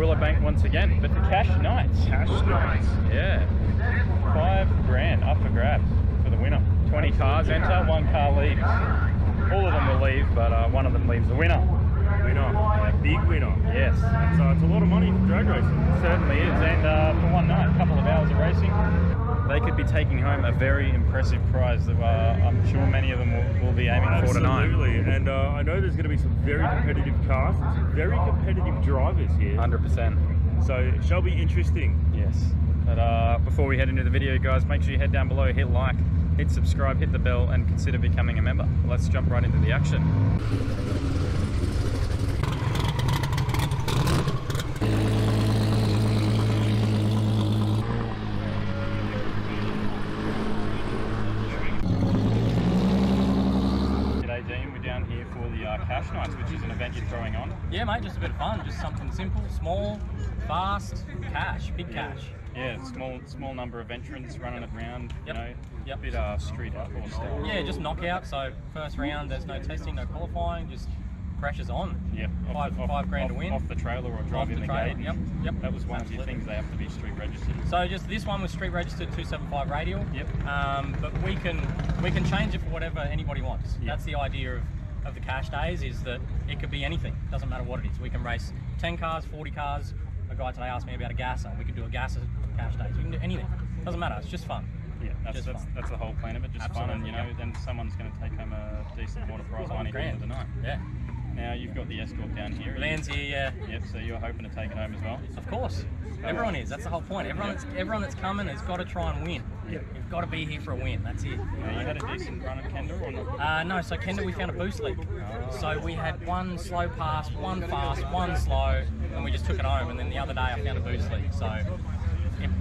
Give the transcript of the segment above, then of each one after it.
Willowbank once again, but the cash nights. Cash nights. Yeah. $5,000 up for grabs for the winner. 20 cars enter, 1 car leaves. All of them will leave, but one of them leaves the winner. Winner. A big winner. Yes. So it's a lot of money for drag racing. It certainly is. And for one night, a couple of hours of racing, they could be taking home a very impressive prize that I'm sure many of them will be aiming for tonight. Absolutely. And I know there's going to be some very competitive cars and some very competitive drivers here. 100%. So it shall be interesting. Yes. But before we head into the video, guys, make sure you head down below, hit like, hit subscribe, hit the bell, and consider becoming a member. Let's jump right into the action. G'day, Dean. We're down here for the Cash Nights, which is an event you're throwing on. Yeah, mate, just a bit of fun. Just something simple, small, fast, cash, big cash. Yeah, small number of entrants running it round, Yep. you know, Yep. a bit street outlaw style. Yeah, just knockout. So first round, there's no testing, no qualifying, just pressure's on. Yep. Five grand to win. Off the trailer or driving the gate. Yep. That was one Absolutely. of your things, they have to be street registered. So just this one was street registered 275 radial. Yep. But we can change it for whatever anybody wants. Yep. That's the idea of the cash days, is that it could be anything. Doesn't matter what it is. We can race 10 cars, 40 cars. A guy today asked me about a gasser. We could do a gasser cash days. We can do anything. Doesn't matter. It's just fun. Yeah, that's the whole plan of it, just Absolutely, fun, and you know, then someone's going to take home a decent water prize money at the end of the night. Yeah. Now you've got the escort down here. Lands here, yeah. Yep, so you're hoping to take it home as well? Of course. Everyone is. That's the whole point. Everyone that's coming has got to try and win. Yep. You've got to be here for a win. That's it. Now, you had a decent run at Kendall or not? No, so Kendall, we found a boost leak. So we had one slow pass, one fast, one slow, and we just took it home. And then the other day I found a boost leak. So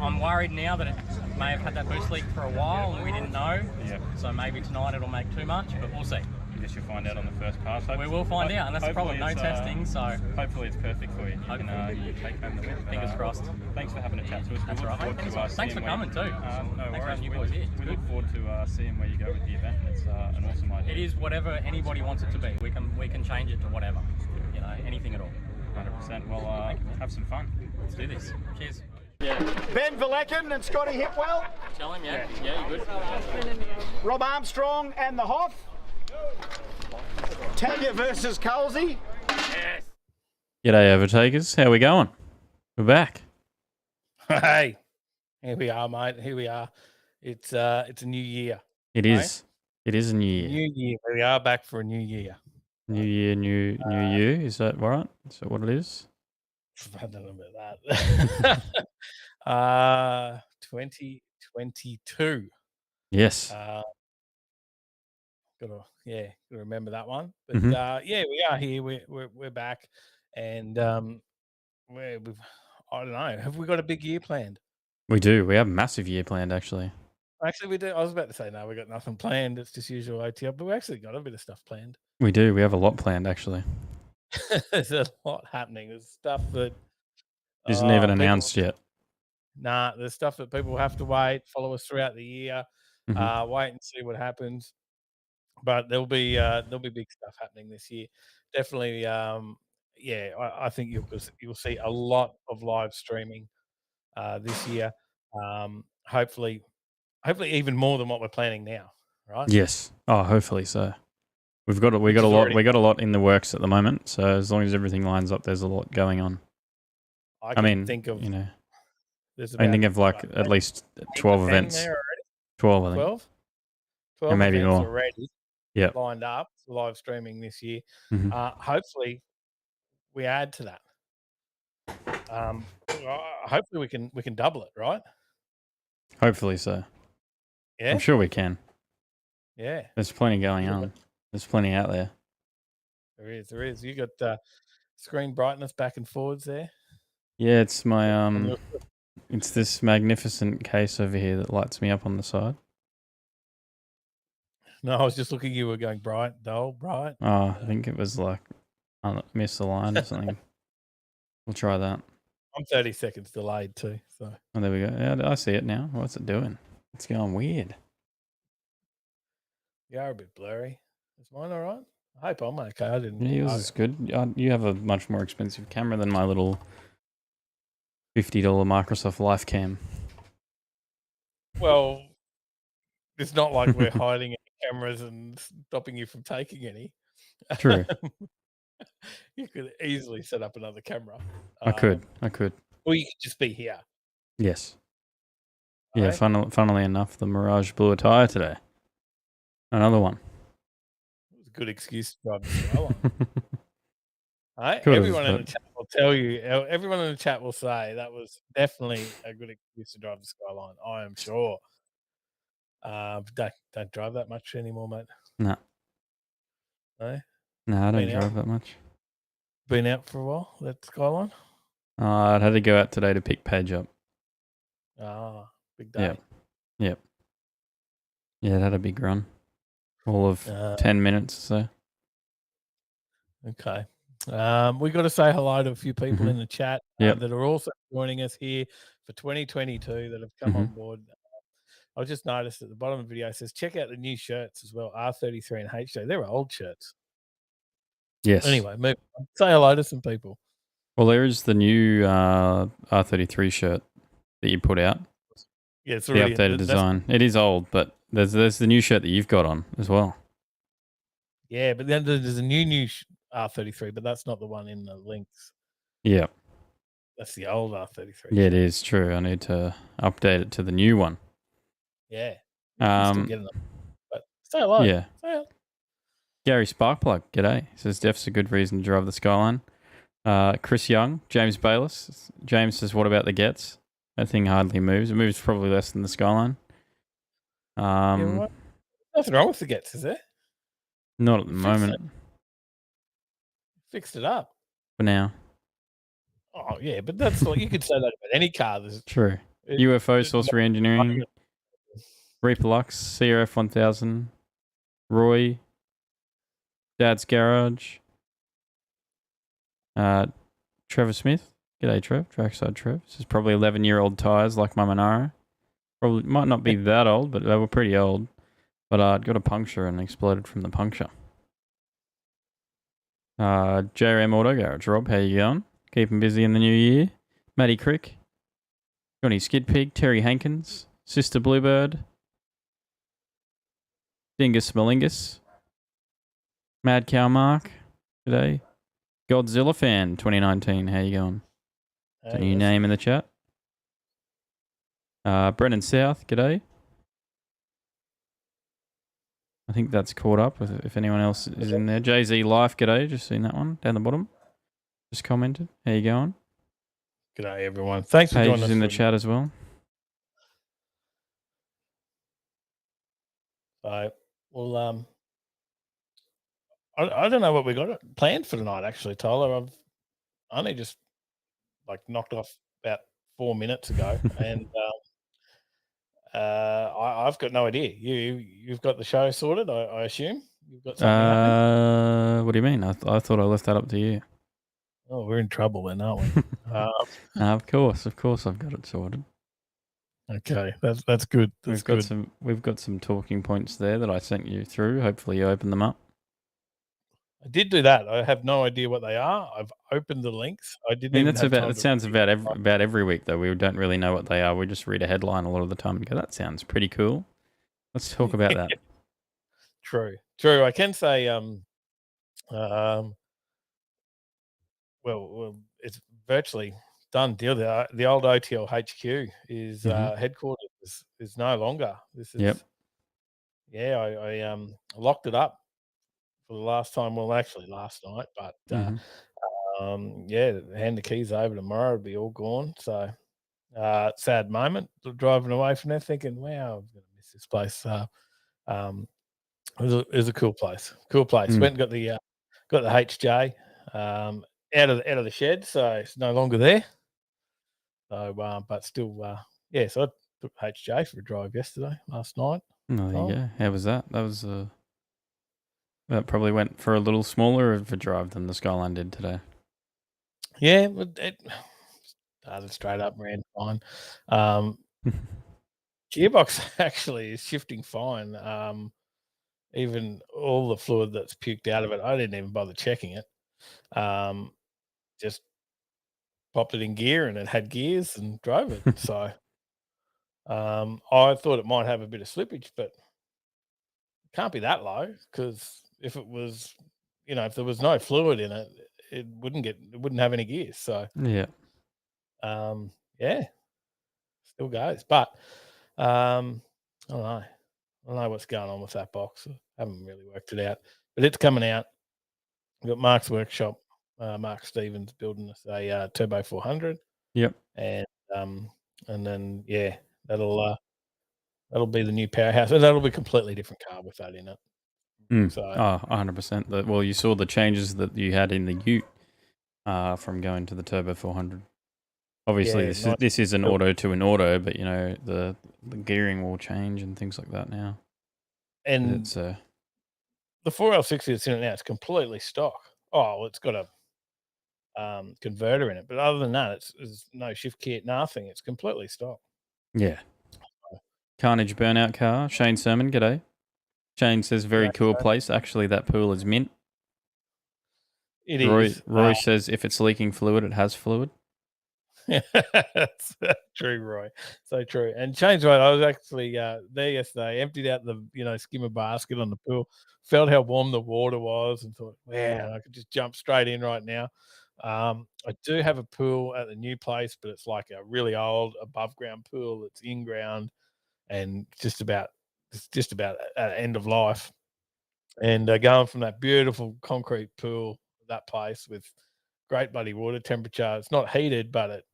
I'm worried now that it may have had that boost leak for a while and we didn't know. Yep. So maybe tonight it'll make too much, but we'll see. I guess you'll find out on the first pass. We will find out, and that's the problem. No testing, so hopefully it's perfect for you. You take home the win. Fingers crossed. Thanks for having a chat to us. That's right, mate. Thanks for coming too. No Thanks for worries. having you boys here. We look forward to seeing where you go with the event. It's an awesome idea. It is whatever anybody wants it to be. We can change it to whatever. You know, anything at all. 100%. Well, have some fun. Let's do this. Cheers. Yeah. Ben Verlecken and Scotty Hipwell, Tell him, yeah. Yeah, you good? Rob Armstrong and the Hoff. Tanya versus Colsey. G'day, Overtakers. How we going? We're back. Hey, here we are, mate. Here we are. It's a new year. It is. It is a new year. New year. We are back for a new year. New year, new you. Is that right? Is that what it is? I don't know about that. 2022. Yes. Gotta remember that one. But Mhm. yeah, we are here. We're back, and we've I don't know. Have we got a big year planned? We do. We have a massive year planned, actually. Actually, we do. I was about to say no. We got nothing planned. It's just usual OTL, but we actually got a bit of stuff planned. We do. We have a lot planned, actually. There's a lot happening. There's stuff that Isn't even people- announced yet. Nah, there's stuff that people have to wait, follow us throughout the year, Mhm. wait and see what happens. But there'll be big stuff happening this year. Definitely, I think you'll see a lot of live streaming this year. Hopefully even more than what we're planning now, right? Yes. Oh, hopefully so. We got a Which is lot. already- We got a lot in the works at the moment. So as long as everything lines up, there's a lot going on. I I can mean, think of you know, there's I think about, of like at least 12 10 events. there already. 12, I think. 12? 12 maybe events more. already Yep. lined up for live streaming this year. Mhm. Hopefully we add to that. Hopefully we can double it, right? Hopefully so. Yeah. I'm sure we can. Yeah. There's plenty going on. There's plenty out there. There is. You got screen brightness back and forwards there. Yeah, it's my On your- it's this magnificent case over here that lights me up on the side. No, I was just looking. You were going bright, dull, bright. Oh, I think it was like misaligned or something. We'll try that. I'm 30 seconds delayed too. So Oh, there we go. Yeah, I see it now. What's it doing? It's going weird. you are a bit blurry. Is mine all right? I hope I'm okay. I didn't. Yeah, yours is good. You have a much more expensive camera than my little $50 Microsoft Life Cam. Well, it's not like we're hiding any cameras and stopping you from taking any. True. You could easily set up another camera. I could. Or you could just be here. Yes. Yeah, Right? funnily enough, the Mirage blew a tyre today. Another one. It was a good excuse to drive the Skyline. Right? Could've, Everyone in the but- chat will tell you, everyone in the chat will say that was definitely a good excuse to drive the Skyline. I am sure. Don't drive that much anymore, mate. No. No? No, I don't Been out? drive that much. Been out for a while, that Skyline? I'd had to go out today to pick Paige up. Ah, big day. Yep. Yeah, it had a big run. All of 10 minutes or so. Okay. We've got to say hello to a few people Mhm. in the chat Yep. that are also joining us here for 2022 that have come on board. I just noticed at the bottom of the video it says, check out the new shirts as well, R33 and HJ. They're old shirts. Yes. Anyway, move on. Say hello to some people. Well, there is the new R33 shirt that you put out. Yeah, it's The already updated design. It is old, but there's the new shirt that you've got on as well. Yeah, but then there's a new R33, but that's not the one in the links. Yeah. That's the old R33. Yeah, it is true. I need to update it to the new one. Yeah. You can still get them. But say hello. Yeah. Say hello. Gary Sparkplug, g'day. Says Def's a good reason to drive the Skyline. Chris Young, James Bayliss. James says, what about the Gets? That thing hardly moves. It moves probably less than the Skyline. Nothing wrong with the Gets, is there? Not at the moment. Fixed it up. For now. Oh, yeah, but that's like, you could say that about any car. True. UFO Source Re-Engineering. Reaper Lux, CRF 1000. Roy. Dad's Garage. Trevor Smith. G'day, Trev. Trackside Trev. This is probably 11-year-old tyres like my Monaro. Probably might not be that old, but they were pretty old. But it got a puncture and exploded from the puncture. JRM Auto Garage. Rob, how you going? Keeping busy in the new year. Matty Crick. Johnny Skid Pig. Terry Hankins. Sister Bluebird. Dingus Malingus. Mad Cow Mark. G'day. Godzilla Fan 2019. How you going? Is a new name in the chat. Brennan South. G'day. I think that's caught up with if anyone else is in there. JZ Life. G'day. Just seen that one down the bottom. Just commented. How you going? G'day, everyone. Thanks for joining us. In the chat as well. So, well, I don't know what we got planned for tonight, actually, Tyler. I've only just knocked off about 4 minutes ago, and I've got no idea. You've got the show sorted, I assume. You've got something happening? What do you mean? I thought I left that up to you. Oh, we're in trouble then, aren't we? Of course, I've got it sorted. Okay, that's good. We've got some talking points there that I sent you through. Hopefully, you open them up. I did do that. I have no idea what they are. I've opened the links. I didn't. I mean, that sounds about every week though. We don't really know what they are. We just read a headline a lot of the time and go, "That sounds pretty cool." Let's talk about that. True. I can say, well, it's virtually done deal. The old OTL HQ is headquarters is no longer. This is I locked it up for the last time. Well, actually last night, but hand the keys over tomorrow. It'll be all gone. So sad moment. Driving away from there, thinking, "Wow, I'm going to miss this place." It was a cool place. Went and got the HJ out of the shed, so it's no longer there. So, but still, So I took HJ for a drive last night. Oh, there you go. How was that? That probably went for a little smaller of a drive than the Skyline did today. Yeah, it started straight up, ran fine. Gearbox actually is shifting fine. Even all the fluid that's puked out of it, I didn't even bother checking it. Just popped it in gear and it had gears and drove it. So I thought it might have a bit of slippage, but it can't be that low, because if it was, if there was no fluid in it, it wouldn't have any gears. So Yeah. yeah, still goes. But I don't know. I don't know what's going on with that box. I haven't really worked it out, but it's coming out. We've got Mark's workshop. Mark Stevens building us a Turbo 400. Yep. And then that'll be the new powerhouse, and that'll be a completely different car with that in it. So 100%. Well, you saw the changes that you had in the Ute from going to the Turbo 400. Obviously, this is an auto to an auto, but the gearing will change and things like that now. And it's the 4L60 that's in it now, it's completely stock. Oh, well, it's got a converter in it, but other than that, it's no shift kit, nothing. It's completely stock. Yeah. Carnage burnout car. Shane Sermon, g'day. Shane says, very cool place. Actually, that pool is mint. It is. Roy says, if it's leaking fluid, it has fluid. That's true, Roy. So true. And Shane's right. I was actually there yesterday, emptied out the skimmer basket on the pool, felt how warm the water was, and thought, wow, I could just jump straight in right now. I do have a pool at the new place, but it's like a really old above ground pool. It's in ground and just about at end of life. And going from that beautiful concrete pool, that place with great bloody water temperature. It's not heated, but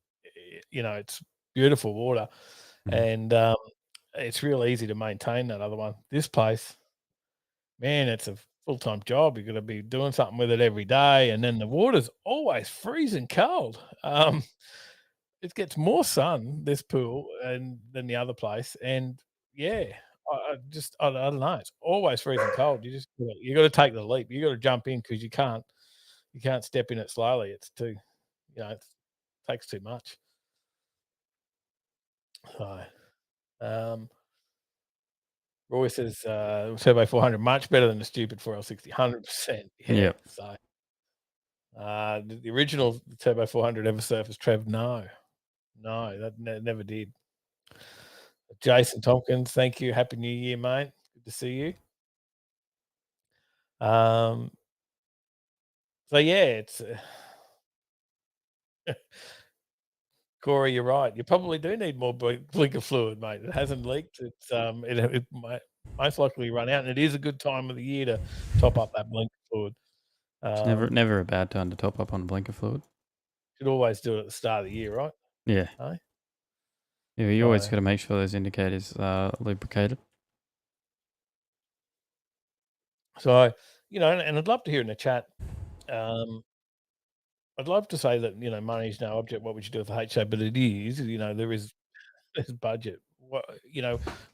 it's beautiful water, and it's real easy to maintain that other one. This place, man, it's a full-time job. You've got to be doing something with it every day, and then the water's always freezing cold. It gets more sun, this pool, than the other place, and yeah, I don't know. It's always freezing cold. You got to take the leap. You got to jump in, because you can't step in it slowly. It's too, it takes too much. So, Roy says Turbo 400 much better than the stupid 4L60, 100%. Yeah. So, the original Turbo 400 ever surfaced, Trev? No, that never did. Jason Tompkins, thank you. Happy New Year, mate. Good to see you. So yeah, it's Corey, you're right. You probably do need more blinker fluid, mate. It hasn't leaked. It's it might most likely run out, and it is a good time of the year to top up that blinker fluid. It's never a bad time to top up on blinker fluid. Should always do it at the start of the year, right? Yeah. Eh? Yeah, you always got to make sure those indicators are lubricated. So, and I'd love to hear in the chat. I'd love to say that money's no object. What would you do with the HA? But it is. There's budget.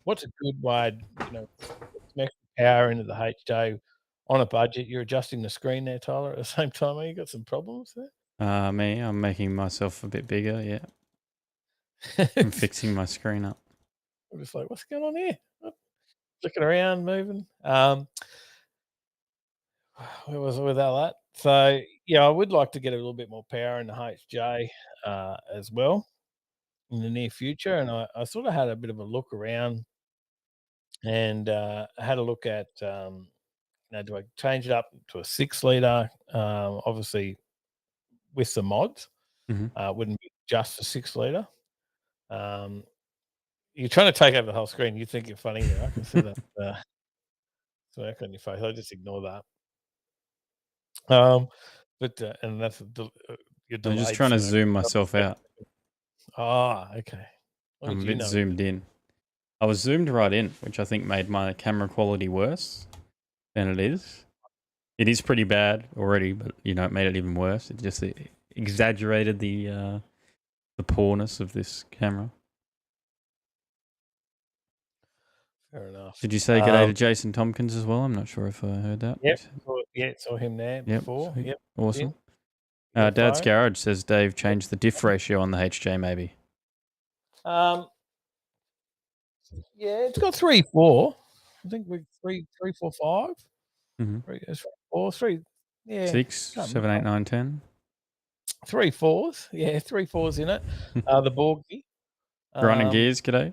What's a good way? Some extra power into the HJ on a budget. You're adjusting the screen there, Tyler. At the same time, you got some problems there. I'm making myself a bit bigger. Yeah, I'm fixing my screen up. I'm just like, what's going on here? Looking around, moving. Where was I with all that? So yeah, I would like to get a little bit more power in the HJ as well in the near future. And I sort of had a bit of a look around, and I had a look at do I change it up to a 6-litre? Obviously, with some mods, wouldn't be just a 6-litre. You're trying to take over the whole screen. You think you're funny there. I can see that smirk on your face. I just ignore that. But and that's I'm just trying to zoom myself out. Okay. I'm a bit zoomed in. I was zoomed right in, which I think made my camera quality worse than it is. It is pretty bad already, but it made it even worse. It just exaggerated the poorness of this camera. Fair enough. Did you say g'day to Jason Tompkins as well? I'm not sure if I heard that. Yep, saw him there before. Sweet. Yep, awesome. Dad's Garage says Dave changed the diff ratio on the HJ maybe. Yeah, it's got 3, 4. I think we're 3, 4, 5. 3, 4, 3. Yeah. 6, 7, 8, 9, 10. 3 4s. Yeah, 3 4s in it. The Borgie. Grinding gears, G'day.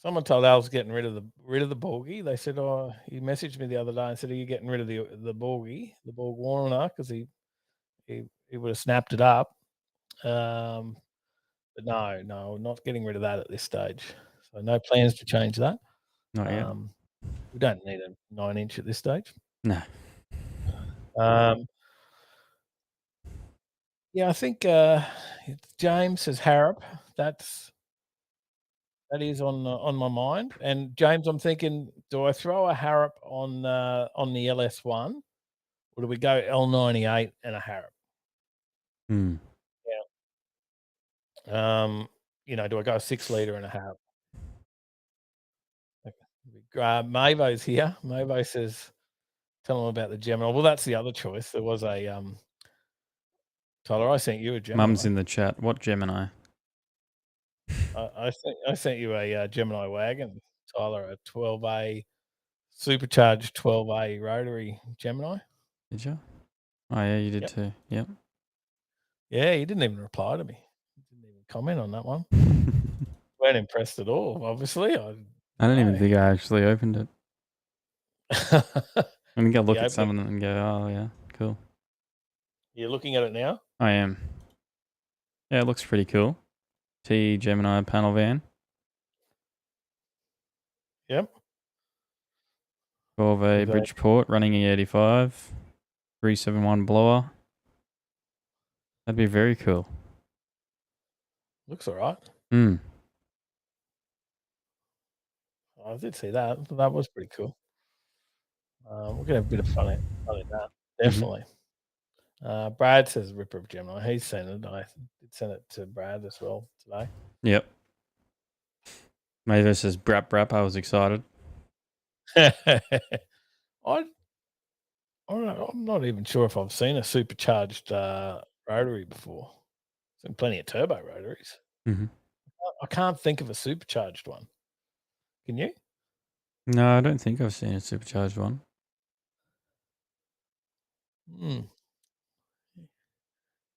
Someone told Al's getting rid of the Borgie. They said, "Oh," he messaged me the other day and said, "Are you getting rid of the Borgie, the Borg Warner?" Because he would have snapped it up. But no, not getting rid of that at this stage. So no plans to change that. Not yet. We don't need a 9-inch at this stage. No. Yeah, I think James says Harrop. That is on my mind. And James, I'm thinking, do I throw a Harrop on the LS1, or do we go L98 and a Harrop? Hmm. Yeah. Do I go a 6-litre and a Harrop? Mavo's here. Mavo says, tell him about the Gemini. Well, that's the other choice. There was a Tyler, I sent you a Gemini. Mum's in the chat. What Gemini? I sent you a Gemini wagon, Tyler, a 12A supercharged 12A rotary Gemini. Did you? Oh yeah, you did Yep. too. Yep. Yeah, he didn't even reply to me. He didn't even comment on that one. Weren't impressed at all, obviously. I don't even think I actually opened it. I'm gonna go look at some of them and go, oh yeah, cool. You're looking at it now? I am. Yeah, it looks pretty cool. T Gemini panel van. Yep. 12A Bridgeport running E85. 371 blower. That'd be very cool. Looks all right. Hmm. I did see that. That was pretty cool. We're going to have a bit of fun at that. Definitely. Brad says Ripper of Gemini. He's sent it. I did send it to Brad as well today. Yep. Mavis says brap. I was excited. I'm not even sure if I've seen a supercharged rotary before. I've seen plenty of turbo rotaries. Mm-hmm. I can't think of a supercharged one. Can you? No, I don't think I've seen a supercharged one. I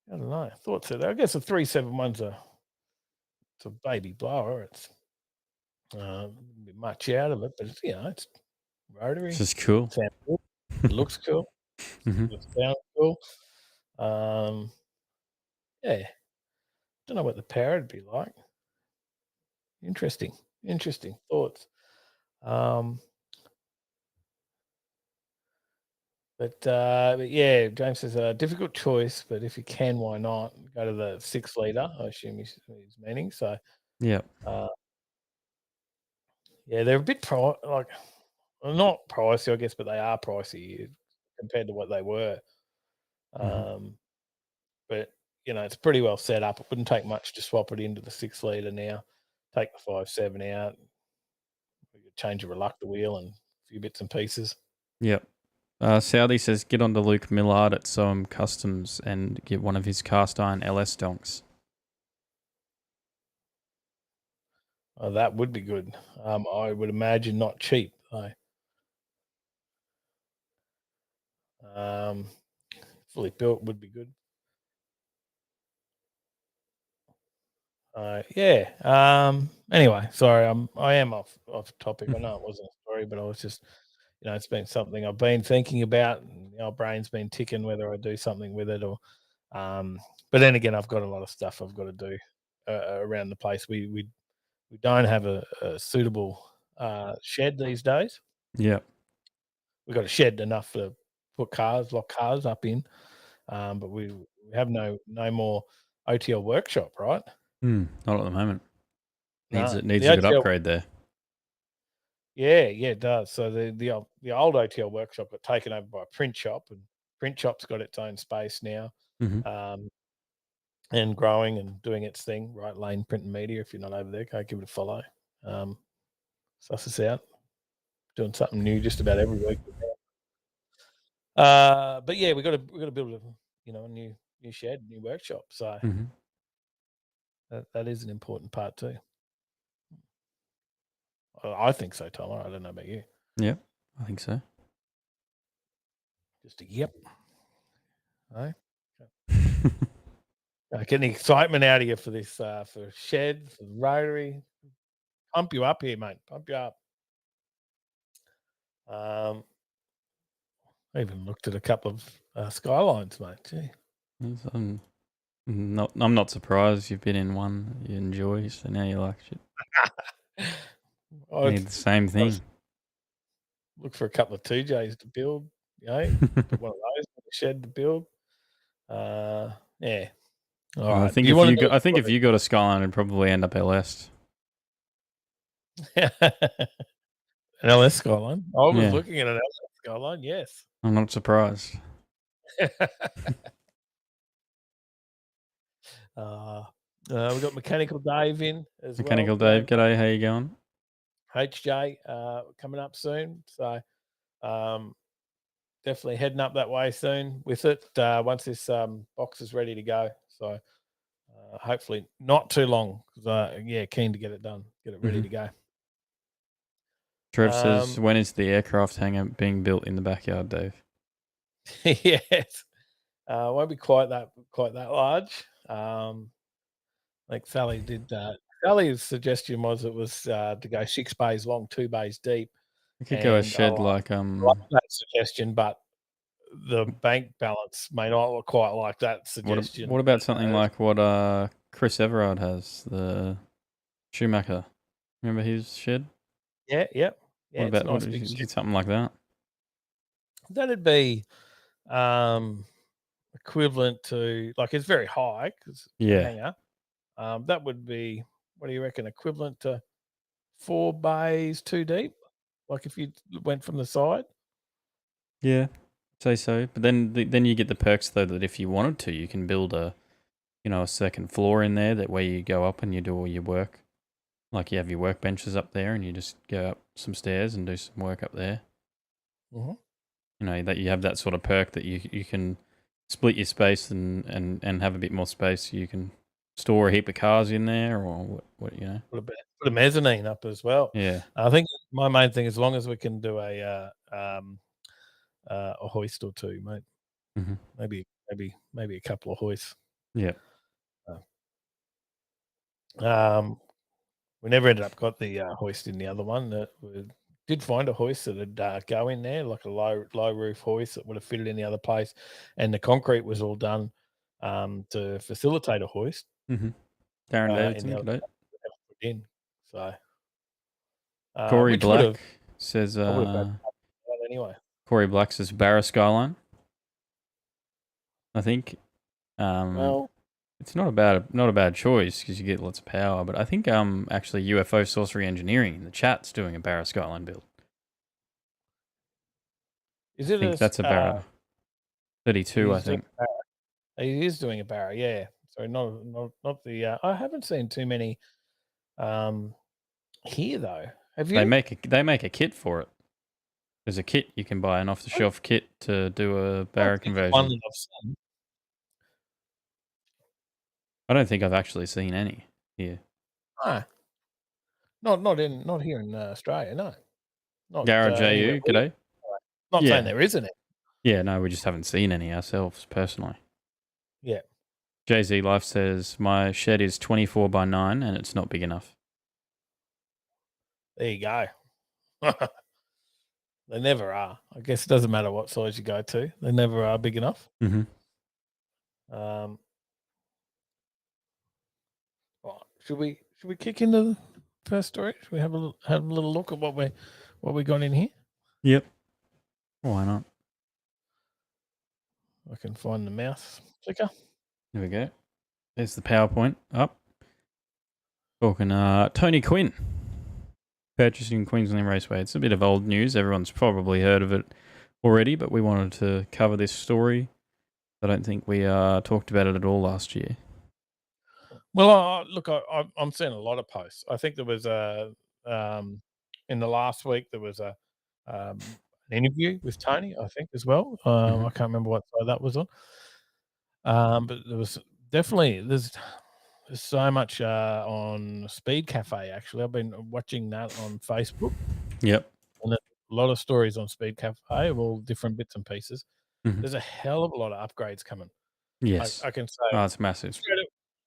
don't know. I thought so. I guess a 371's it's a baby blower. It's a bit much out of it, but it's rotary. This is cool. Sounds cool. It looks cool. Mm-hmm. It sounds cool. Yeah. Don't know what the power would be like. Interesting thoughts. But yeah, James says a difficult choice, but if you can, why not go to the 6-litre? I assume he's meaning. So Yeah. Yeah, they're a bit not pricey, I guess, but they are pricey compared to what they were. But it's pretty well set up. It wouldn't take much to swap it into the 6-litre now. Take the 5.7 out, change a reluctor wheel and a few bits and pieces. Yep. Saudi says get on to Luke Millard at Soam Customs and get one of his cast iron LS donks. Oh, that would be good. I would imagine not cheap though. Fully built would be good. Yeah. Anyway, sorry, I am off topic. I know it wasn't a story, but I was just, it's been something I've been thinking about. And our brain's been ticking whether I do something with it or. But then again, I've got a lot of stuff I've got to do around the place. We don't have a suitable shed these days. Yeah. We've got a shed enough to put lock cars up in, but we have no more OTL workshop, right? Not at the moment. Needs a the good OTL upgrade there. Yeah, it does. So the old OTL workshop got taken over by a print shop, and print shop's got its own space now, and growing and doing its thing. Right Lane Print and Media. If you're not over there, go give it a follow. Suss us out. Doing something new just about every week. But yeah, we got to build a new shed, new workshop. So that is an important part too. I think so, Tom. I don't know about you. Yeah, I think so. Just a yep. Eh? Getting excitement out of you for this, for shed, for the rotary. Pump you up here, mate. Pump you up. I even looked at a couple of Skylines, mate. Gee. I'm not surprised you've been in one you enjoy, so now you like shit. Need the same thing. Look for a couple of 2Js to build. You know, put one of those in the shed to build. Yeah. All right. I think if you got a Skyline, it'd probably end up LS. An LS Skyline. I was looking at an LS Skyline. Yes. I'm not surprised. We've got Mechanical Dave in as Mechanical well. Dave, g'day. How you going? HJ coming up soon. So definitely heading up that way soon with it once this box is ready to go. So hopefully not too long. Keen to get it done, get it ready to go. Trev says, when is the aircraft hangar being built in the backyard, Dave? Yes. Won't be quite that large. Like Sally did that. Sally's suggestion was it was to go 6 bays long, 2 bays deep. You could go a shed like I like that suggestion, but the bank balance may not look quite like that suggestion. What about something like what Chris Everard has, the Schumacher? Remember his shed? Yeah, yep. Yeah, what about something like that? That'd be equivalent to, like, it's very high because hangar. That would be, what do you reckon, equivalent to 4 bays 2 deep? Like if you went from the side? Yeah, say so. But then you get the perks though that if you wanted to, you can build a second floor in there that where you go up and you do all your work. Like you have your workbenches up there and you just go up some stairs and do some work up there. Mm-hmm. That you have that sort of perk that you can split your space and have a bit more space. So you can store a heap of cars in there or what. Put a mezzanine up as well. Yeah. I think my main thing, as long as we can do a hoist or two, mate. Mm-hmm. Maybe a couple of hoists. Yeah. We never ended up got the hoist in the other one. We did find a hoist that would go in there, like a low roof hoist that would have fitted in the other place, and the concrete was all done to facilitate a hoist. Mm-hmm. Darren Davidson, in. So Corey Black says anyway. Corey Black says Barra Skyline. I think Well, it's not a bad choice because you get lots of power, but I think actually UFO Sorcery Engineering in the chat's doing a Barra Skyline build. Is it? I think that's a Barra 32. I think he is doing a Barra. Yeah. So not the. I haven't seen too many here though. Have you? They make a kit for it. There's a kit you can buy, an off the shelf kit to do a Barra conversion. One that I've seen. I don't think I've actually seen any here. No. Not here in Australia. No. Not Garage AU, g'day. Not saying there isn't it. Yeah, no, we just haven't seen any ourselves personally. Yeah. Jay-Z Life says, my shed is 24 by 9 and it's not big enough. There you go. They never are. I guess it doesn't matter what size you go to. They never are big enough. Mm-hmm. Should we kick into the first story? Should we have a little look at what we got in here? Yep. Why not? I can find the mouse clicker. There we go. There's the PowerPoint up. Talking Tony Quinn purchasing Queensland Raceway. It's a bit of old news. Everyone's probably heard of it already, but we wanted to cover this story. I don't think we talked about it at all last year. Well, look, I'm seeing a lot of posts. I think there was in the last week there was an interview with Tony, I think, as well. I can't remember what side that was on. But there was definitely there's so much on Speed Cafe. Actually, I've been watching that on Facebook. Yep, and a lot of stories on Speed Cafe of all different bits and pieces. Mhm. there's a hell of a lot of upgrades coming. Yes. I can say Oh, it's massive.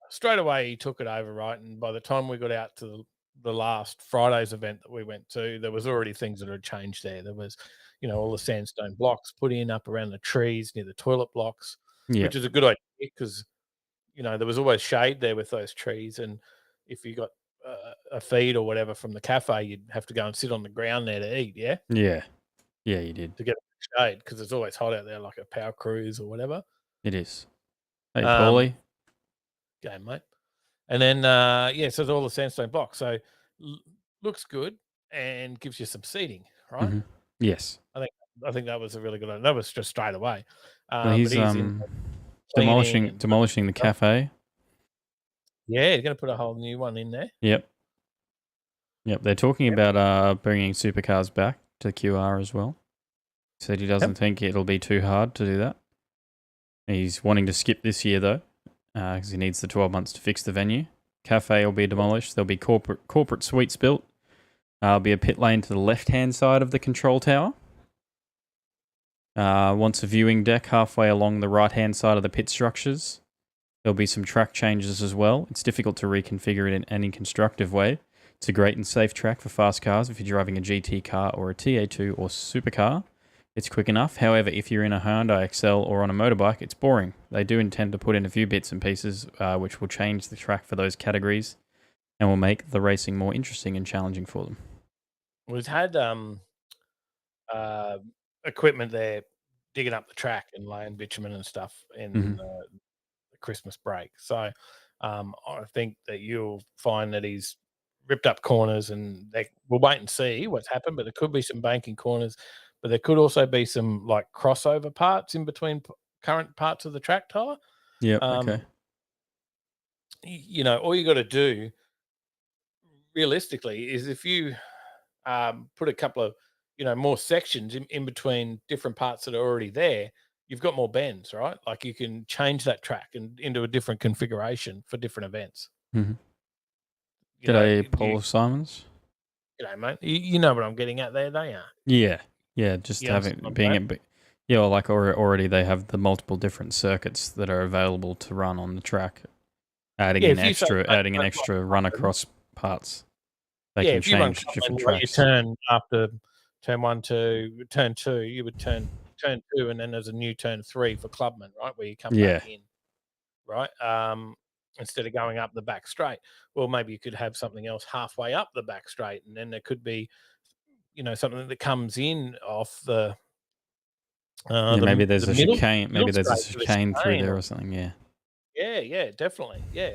straight away he took it over, right? And by the time we got out to the last Friday's event that we went to, there was already things that had changed there. There was, all the sandstone blocks put in up around the trees near the toilet blocks, Yeah. which is a good idea because there was always shade there with those trees, and if you got a feed or whatever from the cafe, you'd have to go and sit on the ground there to eat, yeah, Yeah. Yeah, you did. to get shade because it's always hot out there, like a power cruise or whatever. It is. Hey, Um, Paulie. Game, mate. And then, so there's all the sandstone blocks. So looks good and gives you some seating, right? Mhm. Yes. I think that was a really good idea. That was just straight away. Well, But he's he's in cleaning and demolishing the cafe. yeah, he's going to put a whole new one in there. Yep. Yep. They're talking about bringing supercars back to QR as well. He said he doesn't think it'll be too hard to do that. He's wanting to skip this year though, because he needs the 12 months to fix the venue. Cafe will be demolished. There'll be corporate suites built. There'll be a pit lane to the left-hand side of the control tower. Wants a viewing deck halfway along the right-hand side of the pit structures. There'll be some track changes as well. It's difficult to reconfigure it in any constructive way. It's a great and safe track for fast cars if you're driving a GT car or a TA2 or supercar. It's quick enough. However, if you're in a Hyundai Excel or on a motorbike, it's boring. They do intend to put in a few bits and pieces which will change the track for those categories and will make the racing more interesting and challenging for them. We've had equipment there digging up the track and laying bitumen and stuff in the Christmas break. So I think that you'll find that he's ripped up corners, and we'll wait and see what's happened, but there could be some banking corners, but there could also be some like crossover parts in between current parts of the track, Tyler. Yeah, okay. All you got to do realistically is if you put a couple of more sections in between different parts that are already there, you've got more bends, right? Like you can change that track into a different configuration for different events. Mm-hmm. G'day, Paul Simons. G'day, mate. You know what I'm getting at there, don't you? Yeah. Just already they have the multiple different circuits that are available to run on the track. Adding an extra run across parts. They can change different tracks. You turn after turn 1 to turn 2, you would turn 2, and then there's a new turn 3 for clubman, right, where you come back in, right? Instead of going up the back straight. Well, maybe you could have something else halfway up the back straight, and then there could be, something that comes in off the. Maybe there's a chicane. Maybe there's a chicane through there or something. Yeah. Yeah, definitely. Yeah.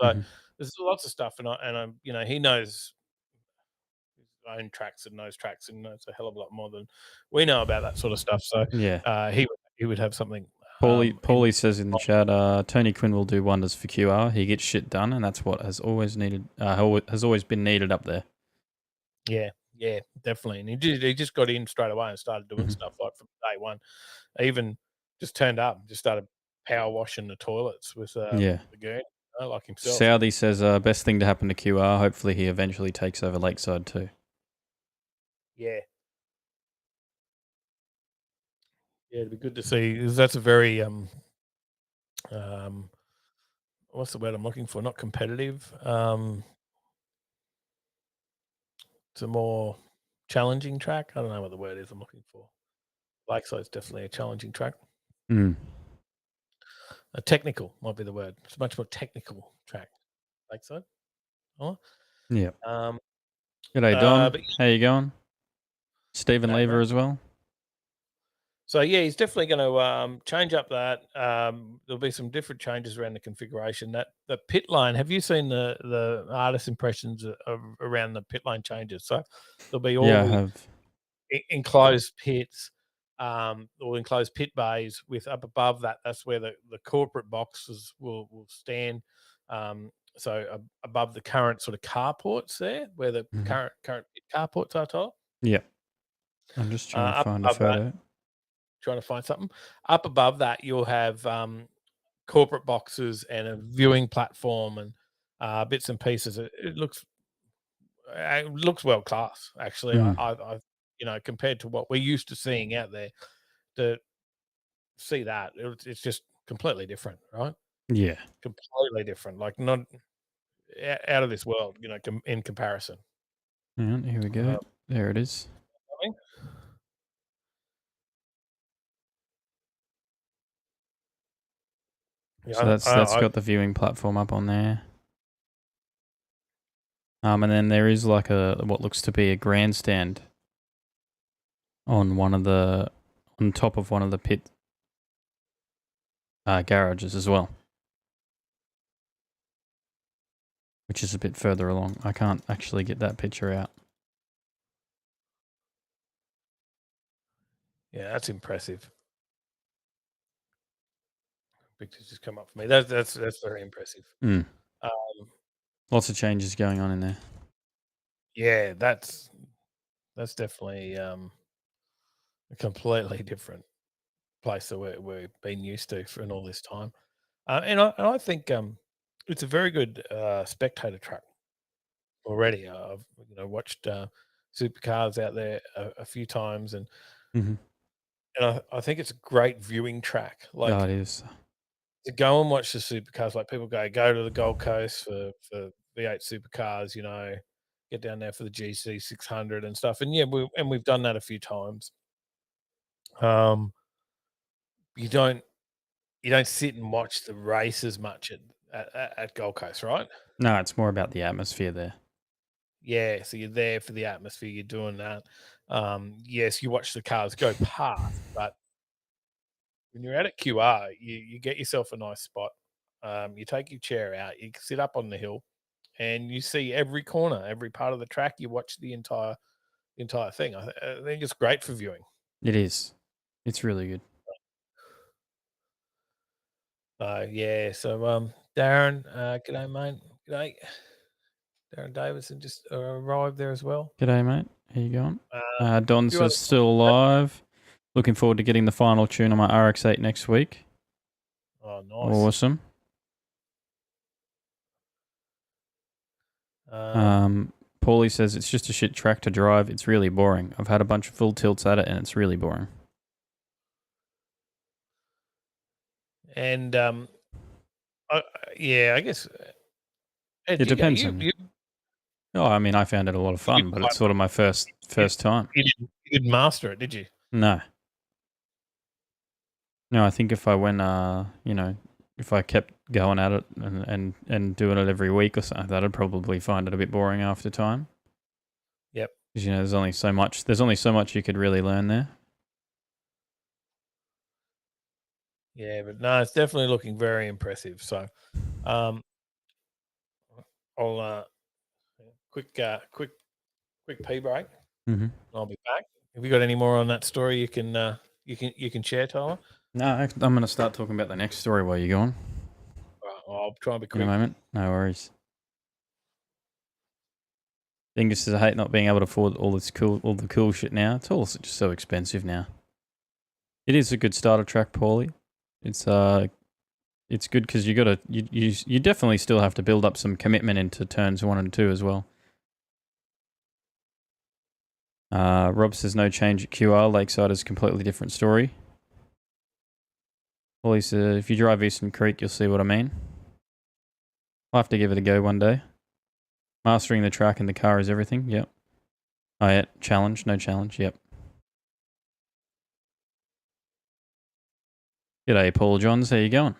So there's lots of stuff, and he knows his own tracks and knows tracks and knows a hell of a lot more than we know about that sort of stuff. So he would have something. Paulie says in the chat, Tony Quinn will do wonders for QR. He gets shit done, and that's what has always been needed up there. Yeah, definitely. And he just got in straight away and started doing stuff like from day one. Even just turned up, just started power washing the toilets with the gurney, like himself. Saudi says, best thing to happen to QR. Hopefully he eventually takes over Lakeside too. Yeah. Yeah, it'd be good to see. That's a very what's the word I'm looking for? Not competitive. It's a more challenging track. I don't know what the word is I'm looking for. Lakeside's definitely a challenging track. A technical might be the word. It's a much more technical track. Lakeside. Oh. Yeah. G'day, Don. How you going? Stephen G'day, Lever mate. as well. So yeah, he's definitely going to change up that. There'll be some different changes around the configuration. That the pit line. Have you seen the artist impressions around the pit line changes? So there'll be all I have. Enclosed pits, or enclosed pit bays with up above that. That's where the corporate boxes will stand. So above the current sort of carports there, where the current pit carports are, Tyler. Yeah. I'm just trying to find a photo. Trying to find something. Up above that, you'll have corporate boxes and a viewing platform and bits and pieces. It looks world class, actually. I compared to what we're used to seeing out there, see that. It's just completely different, right? Yeah. Completely different. Like not out of this world, in comparison. Hang on, here we go. There it is. I mean, yeah, So that's got the viewing platform up on there. And then there is like what looks to be a grandstand on top of one of the pit garages as well, which is a bit further along. I can't actually get that picture out. Yeah, that's impressive. Pictures just come up for me. That's very impressive. Mm. Um, Lots of changes going on in there. Yeah, that's definitely a completely different place that we've been used to for all this time. And I think it's a very good spectator track already. I've watched Supercars out there a few times, and Mm-hmm. I think it's a great viewing track. Like Oh, it is. to go and watch the Supercars, like people go to the Gold Coast for V8 Supercars, get down there for the GC 600 and stuff. And yeah, we've done that a few times. You don't sit and watch the race as much at Gold Coast, right? No, it's more about the atmosphere there. Yeah, so you're there for the atmosphere. You're doing that. Yes, you watch the cars go past, but when you're out at QR, you get yourself a nice spot. You take your chair out, you sit up on the hill, and you see every corner, every part of the track. You watch the entire thing. I think it's great for viewing. It is. It's really good. Yeah. So Darren, g'day mate. G'day. Darren Davidson just arrived there as well. G'day, mate. How you going? Donks other- is still alive. Looking forward to getting the final tune on my RX-8 next week. Oh, nice. Awesome. Paulie says it's just a shit track to drive. It's really boring. I've had a bunch of full tilts at it, and it's really boring. And I guess It depends on you. Oh, I mean, I found it a lot of fun, but it's sort of my first time. You didn't master it, did you? No. No, I think if I went, if I kept going at it and doing it every week or something, that'd probably find it a bit boring after time. Yep. Because there's only so much you could really learn there. Yeah, but no, it's definitely looking very impressive. So, I'll quick pee break. Mm-hmm. I'll be back. Have you got any more on that story you can share, Tyler? No, I'm going to start talking about the next story while you're gone. I'll try and be quick. In a moment. No worries. Dingus says, I hate not being able to afford all the cool shit now. It's all just so expensive now. It is a good starter track, Paulie. It's good because you definitely still have to build up some commitment into turns 1 and 2 as well. Rob says no change at QR. Lakeside is a completely different story. Paulie says if you drive Eastern Creek, you'll see what I mean. I'll have to give it a go one day. Mastering the track and the car is everything. Yep. Oh yeah, challenge, no challenge. Yep. G'day, Paul Johns. How you going?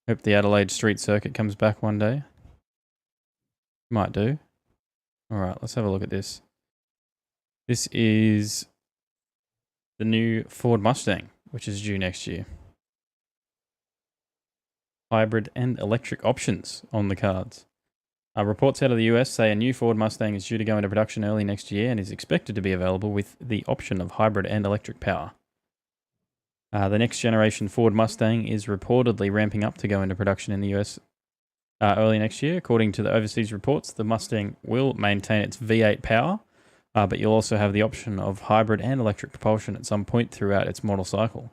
Hope the Adelaide Street Circuit comes back one day. Might do. All right, let's have a look at this. This is the new Ford Mustang, which is due next year. Hybrid and electric options on the cards. Reports out of the US say a new Ford Mustang is due to go into production early next year and is expected to be available with the option of hybrid and electric power. The next generation Ford Mustang is reportedly ramping up to go into production in the US early next year. According to the overseas reports, the Mustang will maintain its V8 power, but you'll also have the option of hybrid and electric propulsion at some point throughout its model cycle.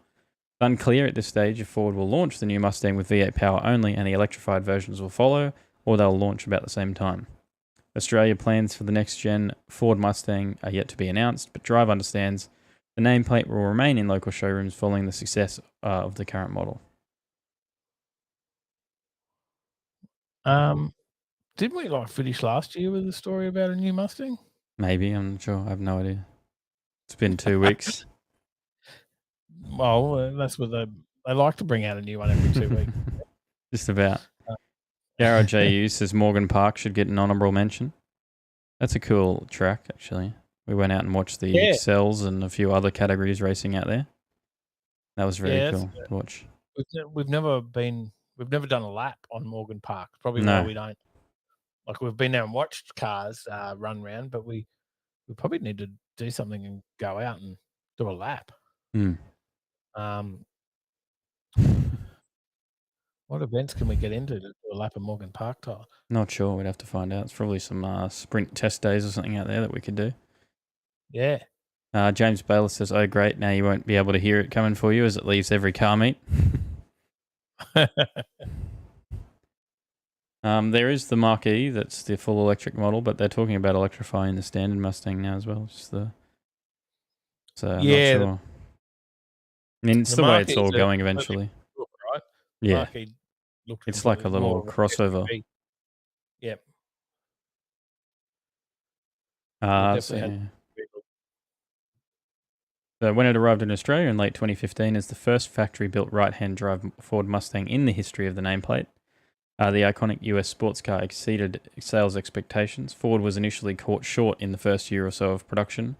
It's unclear at this stage if Ford will launch the new Mustang with V8 power only and the electrified versions will follow, or they'll launch about the same time. Australia plans for the next gen Ford Mustang are yet to be announced, but Drive understands The nameplate will remain in local showrooms following the success of the current model. Didn't we finish last year with a story about a new Mustang? Maybe, I'm not sure. I have no idea. It's been 2 weeks. Well, that's what they like to bring out a new one every 2 weeks. Just about. Garage AU says Morgan Park should get an honourable mention. That's a cool track, actually. We went out and watched the Excels and a few other categories racing out there. That was very cool to watch. We've never done a lap on Morgan Park. Probably why we don't. We've been there and watched cars run round, but we probably need to do something and go out and do a lap. What events can we get into to do a lap of Morgan Park, Tyler? Not sure. We'd have to find out. It's probably some sprint test days or something out there that we could do. Yeah. James Baylor says, "Oh, great. Now you won't be able to hear it coming for you as it leaves every car meet." There is the Marquee. That's the full electric model, but they're talking about electrifying the standard Mustang now as well. So I'm not sure. I mean, it's the way it's all going eventually. Look, right? Yeah. It's like a little crossover. Yep. So when it arrived in Australia in late 2015 as the first factory-built right-hand drive Ford Mustang in the history of the nameplate, the iconic US sports car exceeded sales expectations. Ford was initially caught short in the first year or so of production,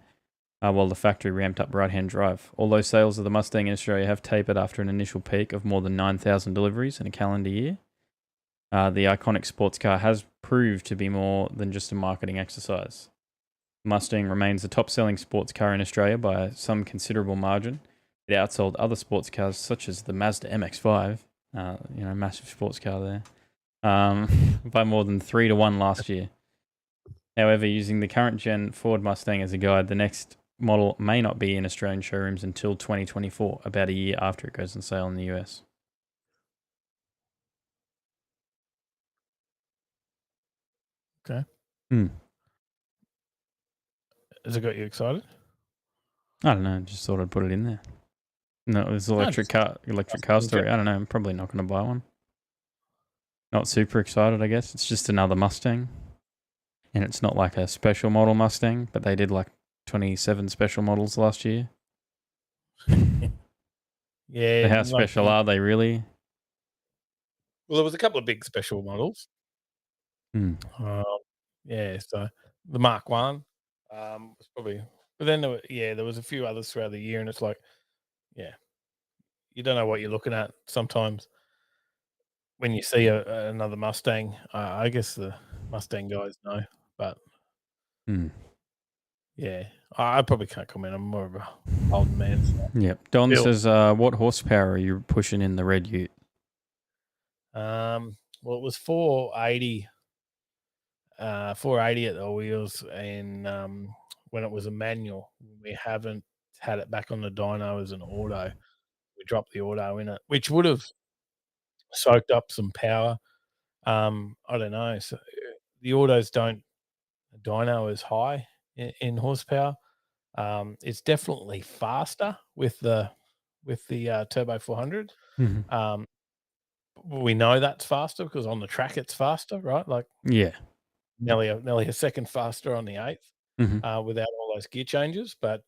while the factory ramped up right-hand drive. Although sales of the Mustang in Australia have tapered after an initial peak of more than 9,000 deliveries in a calendar year, the iconic sports car has proved to be more than just a marketing exercise. Mustang remains the top-selling sports car in Australia by some considerable margin. It outsold other sports cars such as the Mazda MX-5, massive sports car there, by more than 3-1 last year. However, using the current gen Ford Mustang as a guide, the next model may not be in Australian showrooms until 2024, about a year after it goes on sale in the US. Okay. Hmm. Has it got you excited? I don't know. Just thought I'd put it in there. No, it's electric car story. I don't know. I'm probably not going to buy one. Not super excited, I guess. It's just another Mustang. And it's not like a special model Mustang, but they did like 27 special models last year. Yeah. So how special are they really? Well, there was a couple of big special models. Yeah, so the Mark 1 was probably... But then there was a few others throughout the year, and it's like, you don't know what you're looking at sometimes when you see another Mustang. I guess the Mustang guys know, but I probably can't comment. I'm more of a old man. So. Yep. Don says, what horsepower are you pushing in the red ute? Well, it was 480 at the wheels, and when it was a manual, we haven't had it back on the dyno as an auto. We dropped the auto in it, which would have soaked up some power. I don't know. So the autos don't dyno as high in horsepower. It's definitely faster with the Turbo 400. We know that's faster because on the track it's faster, right? Like nearly a second faster on the 8th without all those gear changes. But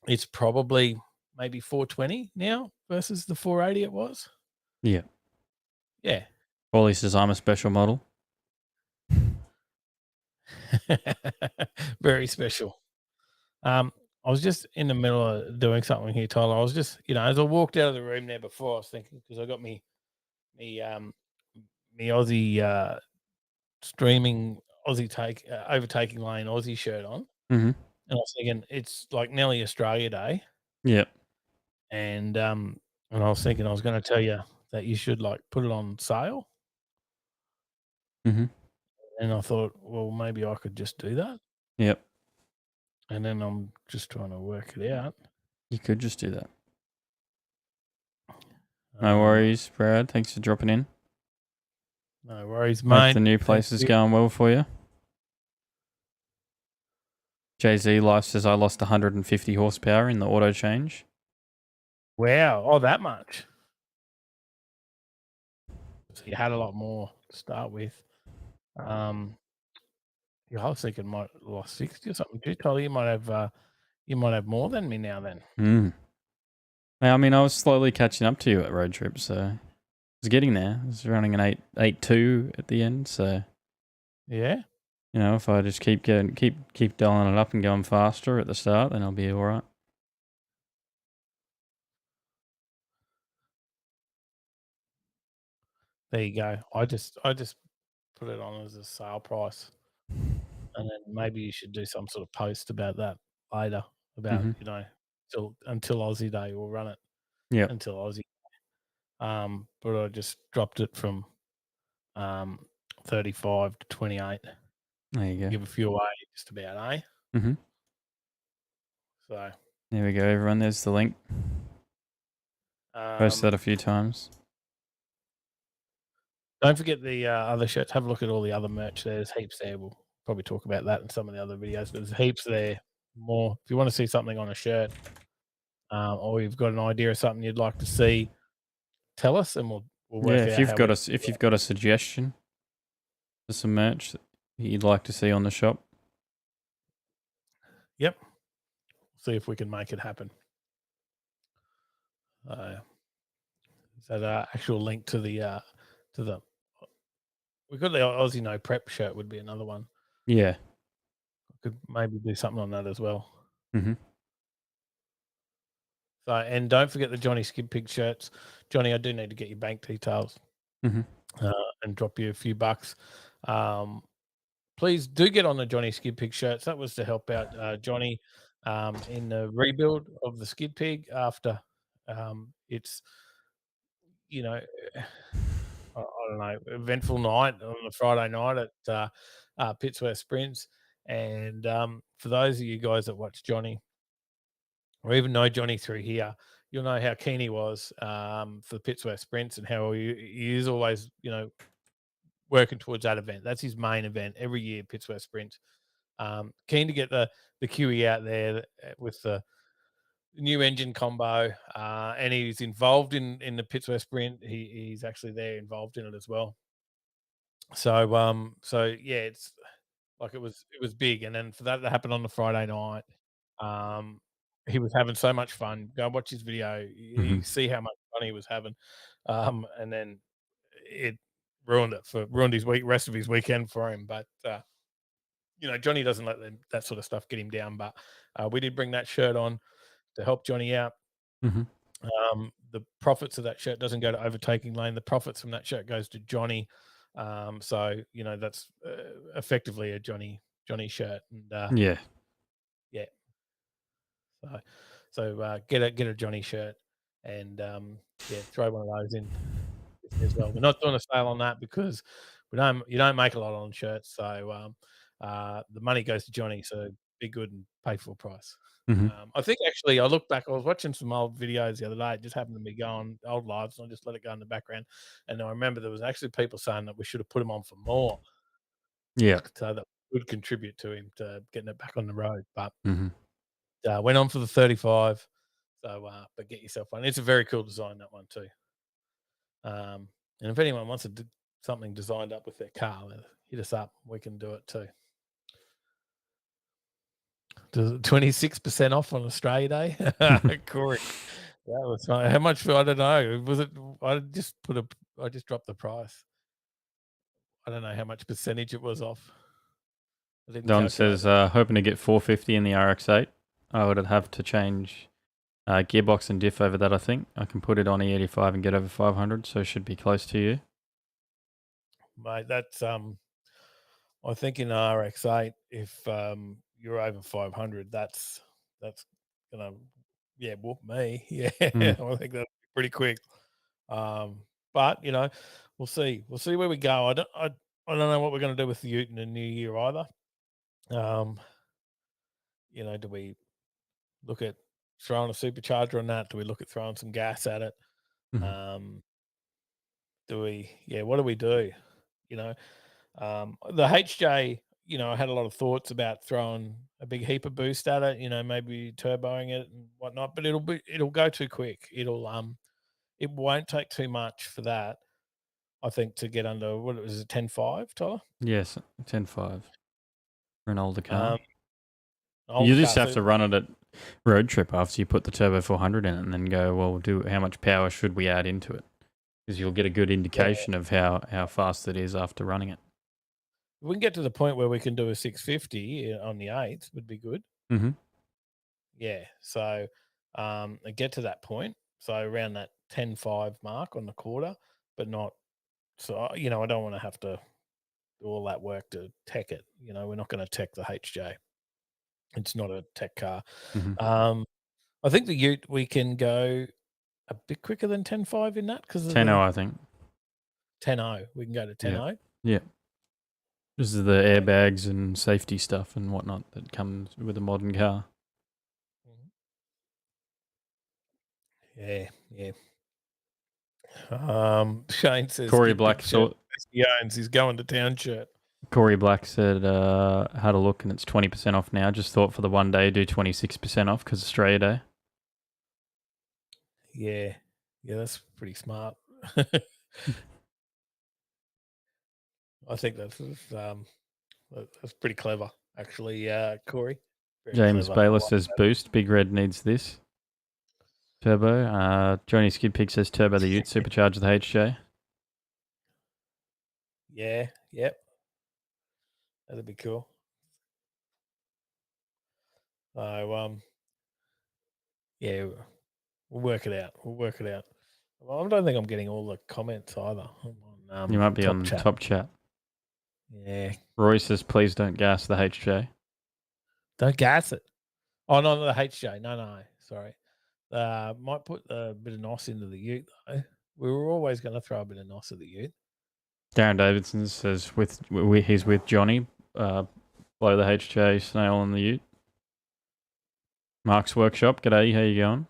it's probably maybe 420 now versus the 480 it was. Yeah. Yeah. Wally says, I'm a special model. Very special. I was just in the middle of doing something here, Tyler. I was just, as I walked out of the room there before, I was thinking, because I got me Aussie streaming Overtaking Lane Aussie shirt on. And I was thinking, it's like nearly Australia Day. Yep. And I was thinking I was going to tell you that you should put it on sale. And I thought, well, maybe I could just do that. Yep. And then I'm just trying to work it out. You could just do that. No worries, Brad. Thanks for dropping in. No worries, mate. Hope the new place is going well for you. Jay-Z Life says I lost 150 horsepower in the auto change. Wow. Oh, that much. So you had a lot more to start with. Yeah, I was thinking might have lost 60 or something. Too, Tyler, you might have more than me now then. I mean, I was slowly catching up to you at road trip, so I was getting there. I was running an 8.2 at the end, so Yeah. you know, if I just keep dialing it up and going faster at the start, then I'll be all right. There you go. I just put it on as a sale price, and then maybe you should do some sort of post about that later. About until Aussie Day, we'll run it. Yeah. Until Aussie. But I just dropped it from 35 to 28. There you go. Give a few away, just about, eh? Mm-hmm. So there we go, everyone. There's the link. Post that a few times. Don't forget the other shirts. Have a look at all the other merch. There's heaps there. We'll probably talk about that in some of the other videos. But there's heaps there. More. If you want to see something on a shirt, or you've got an idea of something you'd like to see, tell us, and we'll work out. If you've got a suggestion for some merch that you'd like to see on the shop. Yep. See if we can make it happen. Is that actual link to the we got the Aussie No Prep shirt would be another one. Yeah. Could maybe do something on that as well. Mm-hmm. So, and don't forget the Johnny Skid Pig shirts. Johnny, I do need to get your bank details and drop you a few bucks. Please do get on the Johnny Skid Pig shirts. That was to help out Johnny in the rebuild of the Skid Pig after it's, you know, I don't know, eventful night on a Friday night at Pittsburgh Sprints. And for those of you guys that watch Johnny or even know Johnny through here, you'll know how keen he was for the Pittsburgh Sprints and how he is always, working towards that event. That's his main event every year, Pittsburgh Sprint. Keen to get the QE out there with the new engine combo, and he's involved in the Pittsburgh Sprint. He's actually there involved in it as well. So yeah, it's like it was big, and then for that to happen on the Friday night, he was having so much fun. Go watch his video. You see how much fun he was having, and then it ruined his rest of his weekend for him. But Johnny doesn't let that sort of stuff get him down. But we did bring that shirt on to help Johnny out. The profits of that shirt doesn't go to Overtaking Lane. The profits from that shirt goes to Johnny. So that's effectively a Johnny shirt. And yeah. So get a Johnny shirt and throw one of those in as well. We're not doing a sale on that because you don't make a lot on shirts. So the money goes to Johnny. So be good and pay full price. I think actually I look back, I was watching some old videos the other day. It just happened to be going old lives, and I just let it go in the background. And I remember there was actually people saying that we should have put him on for more. Yeah. So that would contribute to him to getting it back on the road. But went on for the 35. So but get yourself one. It's a very cool design, that one too. And if anyone wants something designed up with their car, hit us up. We can do it too. 26% off on Australia Day. Corey, that was fun. How much? I don't know. Was it? I just dropped the price. I don't know how much percentage it was off. Don says hoping to get 450 in the RX-8. I would have to change gearbox and diff over that. I think I can put it on E85 and get over 500, so it should be close to you. Mate, that's I think in RX-8, if you're over 500, that's gonna whoop me. Yeah, I think that'll be pretty quick. But we'll see where we go. I don't know what we're going to do with the Ute in the new year either. Do we look at throwing a supercharger on that? Do we look at throwing some gas at it? Do we? Yeah, what do we do? The HJ, I had a lot of thoughts about throwing a big heap of boost at it, maybe turboing it and whatnot, but it'll go too quick. It won't take too much for that, I think, to get under, what was it, 10.5, Tyler? Yes, 10.5 for an older car. Older You just car, have to run it at road trip after you put the Turbo 400 in it and then go, well, how much power should we add into it? Because you'll get a good indication of how fast it is after running it. If we can get to the point where we can do a 650 on the 8th, would be good. Mm-hmm. Yeah, so get to that point. So around that 10.5 mark on the quarter, but not so. I don't want to have to do all that work to tech it. We're not going to tech the HJ. It's not a tech car. Mm-hmm. I think the Ute we can go a bit quicker than 10.5 in that because 10.0, I think. 10.0. We can go to 10.0. Yeah. This is the airbags and safety stuff and whatnot that comes with a modern car. Yeah. Shane says Corey Black thought he owns his going to town shirt. Corey Black said had a look and it's 20% off now. Just thought for the one day do 26% off because Australia Day. Yeah, that's pretty smart. I think that's pretty clever, actually, Corey. Very James clever. Baylor says boost. Big Red needs this. Turbo. Johnny Skidpig says turbo the Ute, supercharge the HJ. Yeah, yep. That'd be cool. So, yeah, we'll work it out. Well, I don't think I'm getting all the comments either. On, You might be on chat. top chat. Yeah. Roy says please don't gas the HJ. Don't gas it. Oh, no, the HJ. No, sorry. Might put a bit of NOS into the Ute, though. We were always going to throw a bit of NOS at the Ute. Darren Davidson says he's with Johnny. Blow the HJ snail on the Ute. Mark's Workshop. G'day, how you going?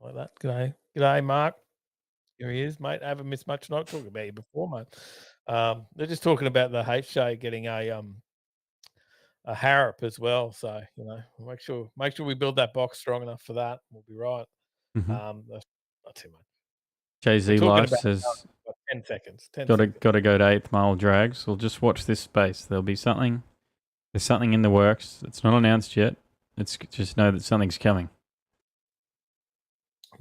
Like that. G'day, Mark. Here he is, mate. I haven't missed much. Not talking about you before, mate. They're just talking about the HJ getting a Harrop as well. So make sure we build that box strong enough for that. We'll be right. Mm-hmm. That's not too much. Jay-Z Life says 10 seconds. Got to go to 8th mile drags. We'll just watch this space. There'll be something. There's something in the works. It's not announced yet. It's just know that something's coming.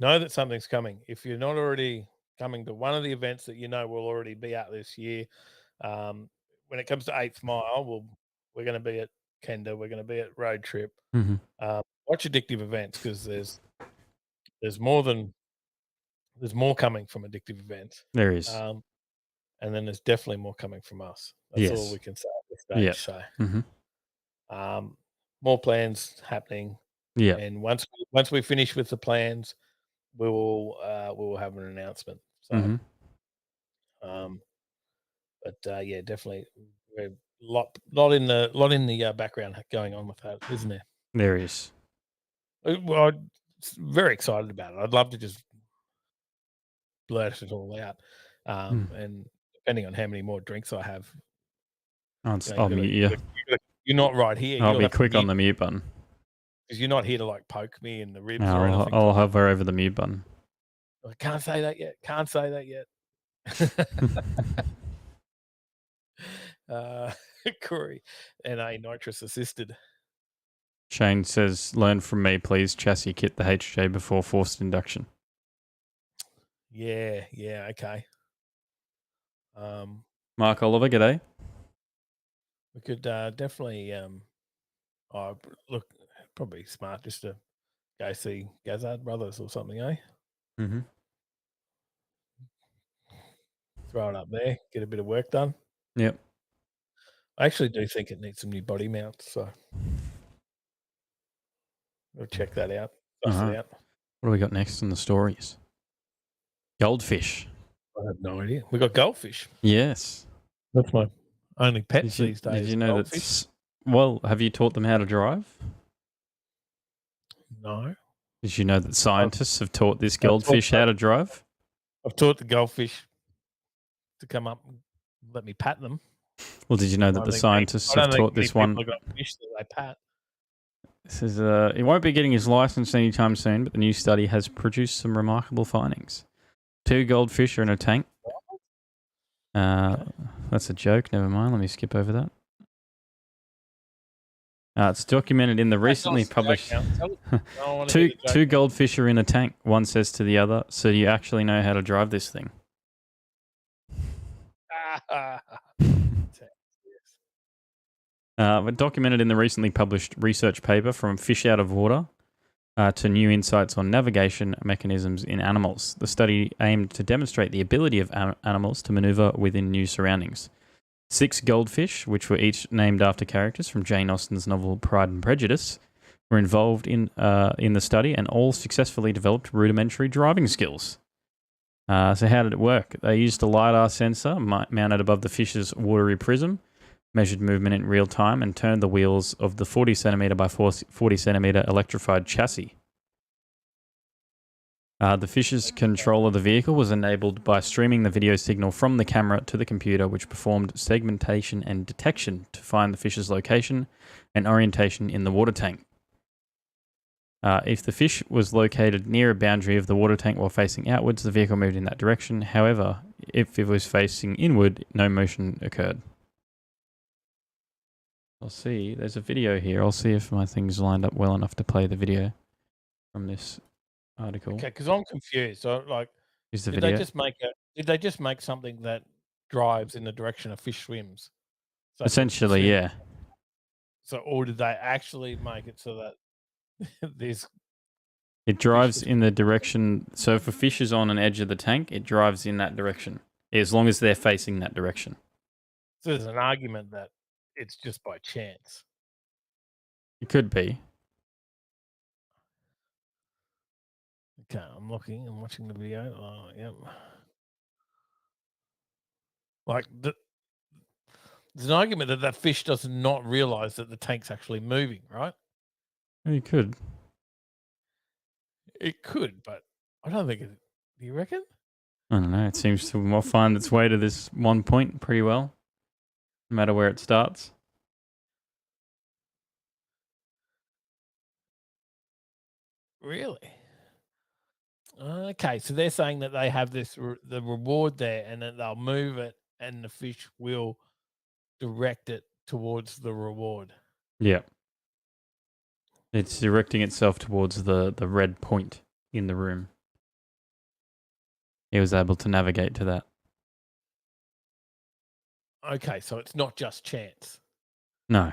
Know that something's coming. If you're not already coming to one of the events that will already be out this year, when it comes to 8th mile, we're going to be at Kenda. We're going to be at Road Trip. Mm-hmm. Watch addictive events because there's more coming from addictive events. There is. And then there's definitely more coming from us. That's all we can say at this stage. Yep. So, mm-hmm. More plans happening. Yeah. And once we finish with the plans, we will have an announcement. So, but yeah, definitely, we're lot in the background going on with that, isn't there? There is. Well, I'm very excited about it. I'd love to just blurt it all out. And depending on how many more drinks I have, I'll mute you. You're not right here. I'll be quick on the mute button. Because you're not here to poke me in the ribs no, or anything. I'll hover over the mute button. I can't say that yet. Corey, NA nitrous assisted. Shane says, learn from me, please. Chassis kit the HJ before forced induction. Yeah, okay. Mark Oliver, g'day. We could definitely, look, probably smart just to go see Gazard Brothers or something, eh? Mm-hmm. Throw it up there, get a bit of work done. Yep. I actually do think it needs some new body mounts, so we'll check that out. It out. What do we got next in the stories? Goldfish. I have no idea. We got Goldfish. Yes. That's my only pets these days. Did you know that? Well, have you taught them how to drive? No. Did you know that scientists have taught this goldfish how to drive? I've taught the goldfish to come up and let me pat them. Well, did you know that I the think scientists I don't have think taught many this one? people have got fish that they pat. This is he won't be getting his license anytime soon, but the new study has produced some remarkable findings. 2 goldfish are in a tank. That's a joke. Never mind. Let me skip over that. It's documented in the recently published. Two goldfish are in a tank. One says to the other, "So do you actually know how to drive this thing?" But documented in the recently published research paper From Fish Out of Water to New Insights on Navigation Mechanisms in Animals. The study aimed to demonstrate the ability of animals to maneuver within new surroundings. 6 goldfish, which were each named after characters from Jane Austen's novel Pride and Prejudice, were involved in the study and all successfully developed rudimentary driving skills. So how did it work? They used a LiDAR sensor mounted above the fish's watery prism, measured movement in real time, and turned the wheels of the 40 centimeter by 40 centimeter electrified chassis. The fish's control of the vehicle was enabled by streaming the video signal from the camera to the computer, which performed segmentation and detection to find the fish's location and orientation in the water tank. If the fish was located near a boundary of the water tank while facing outwards, the vehicle moved in that direction. However, if it was facing inward, no motion occurred. I'll see. There's a video here. I'll see if my thing's lined up well enough to play the video from this article. Okay, because I'm confused. So, like, Here's the did video. Did they just make something that drives in the direction a fish swims? So Essentially, yeah. So, or did they actually make it so that it drives in the direction? So, if a fish is on an edge of the tank, it drives in that direction, as long as they're facing that direction. So, there's an argument that it's just by chance. It could be. Okay, I'm watching the video. Oh, yep. Like, there's an argument that fish does not realize that the tank's actually moving, right? You could. It could, but I don't think it. Do you reckon? I don't know. It seems to find its way to this one point pretty well, no matter where it starts. Really? Okay, so they're saying that they have the reward there, and then they'll move it, and the fish will direct it towards the reward. Yeah. It's directing itself towards the red point in the room. He was able to navigate to that. Okay, so it's not just chance. No.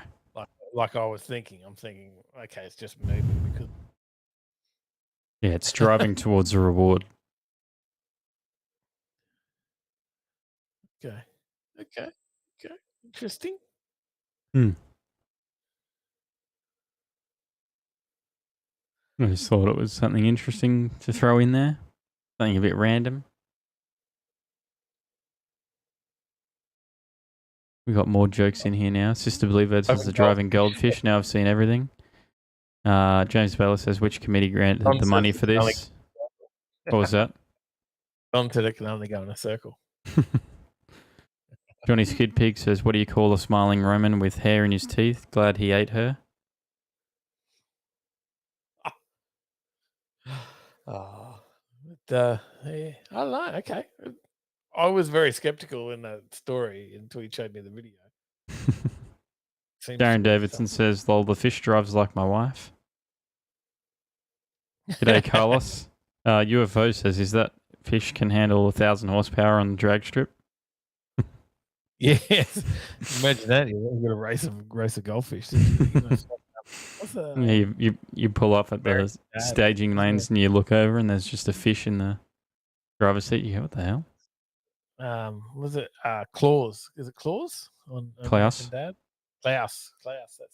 Like I was thinking. I'm thinking, okay, it's just moving because. Yeah, it's driving towards a reward. Okay. Interesting. I just thought it was something interesting to throw in there. Something a bit random. We got more jokes in here now. Sister Bluebird says the driving goldfish. Now I've seen everything. James Baylor says, which committee granted the money for this? What was that? Tom said it can only go in a circle. Johnny Skid Pig says, what do you call a smiling Roman with hair in his teeth? Glad he ate her. Yeah, I don't know. Okay. I was very skeptical in that story until he showed me the video. Darren Davidson says, lol, the fish drives like my wife. G'day, Carlos. UFO says, is that fish can handle 1,000 horsepower on the drag strip? Yes. Imagine that. You're going to race a goldfish. Yeah, you pull up at the staging lanes and you look over and there's just a fish in the driver's seat. You go, what the hell? Was it Claus? Is it Claus? On Klaus? Dad? Klaus, that's it.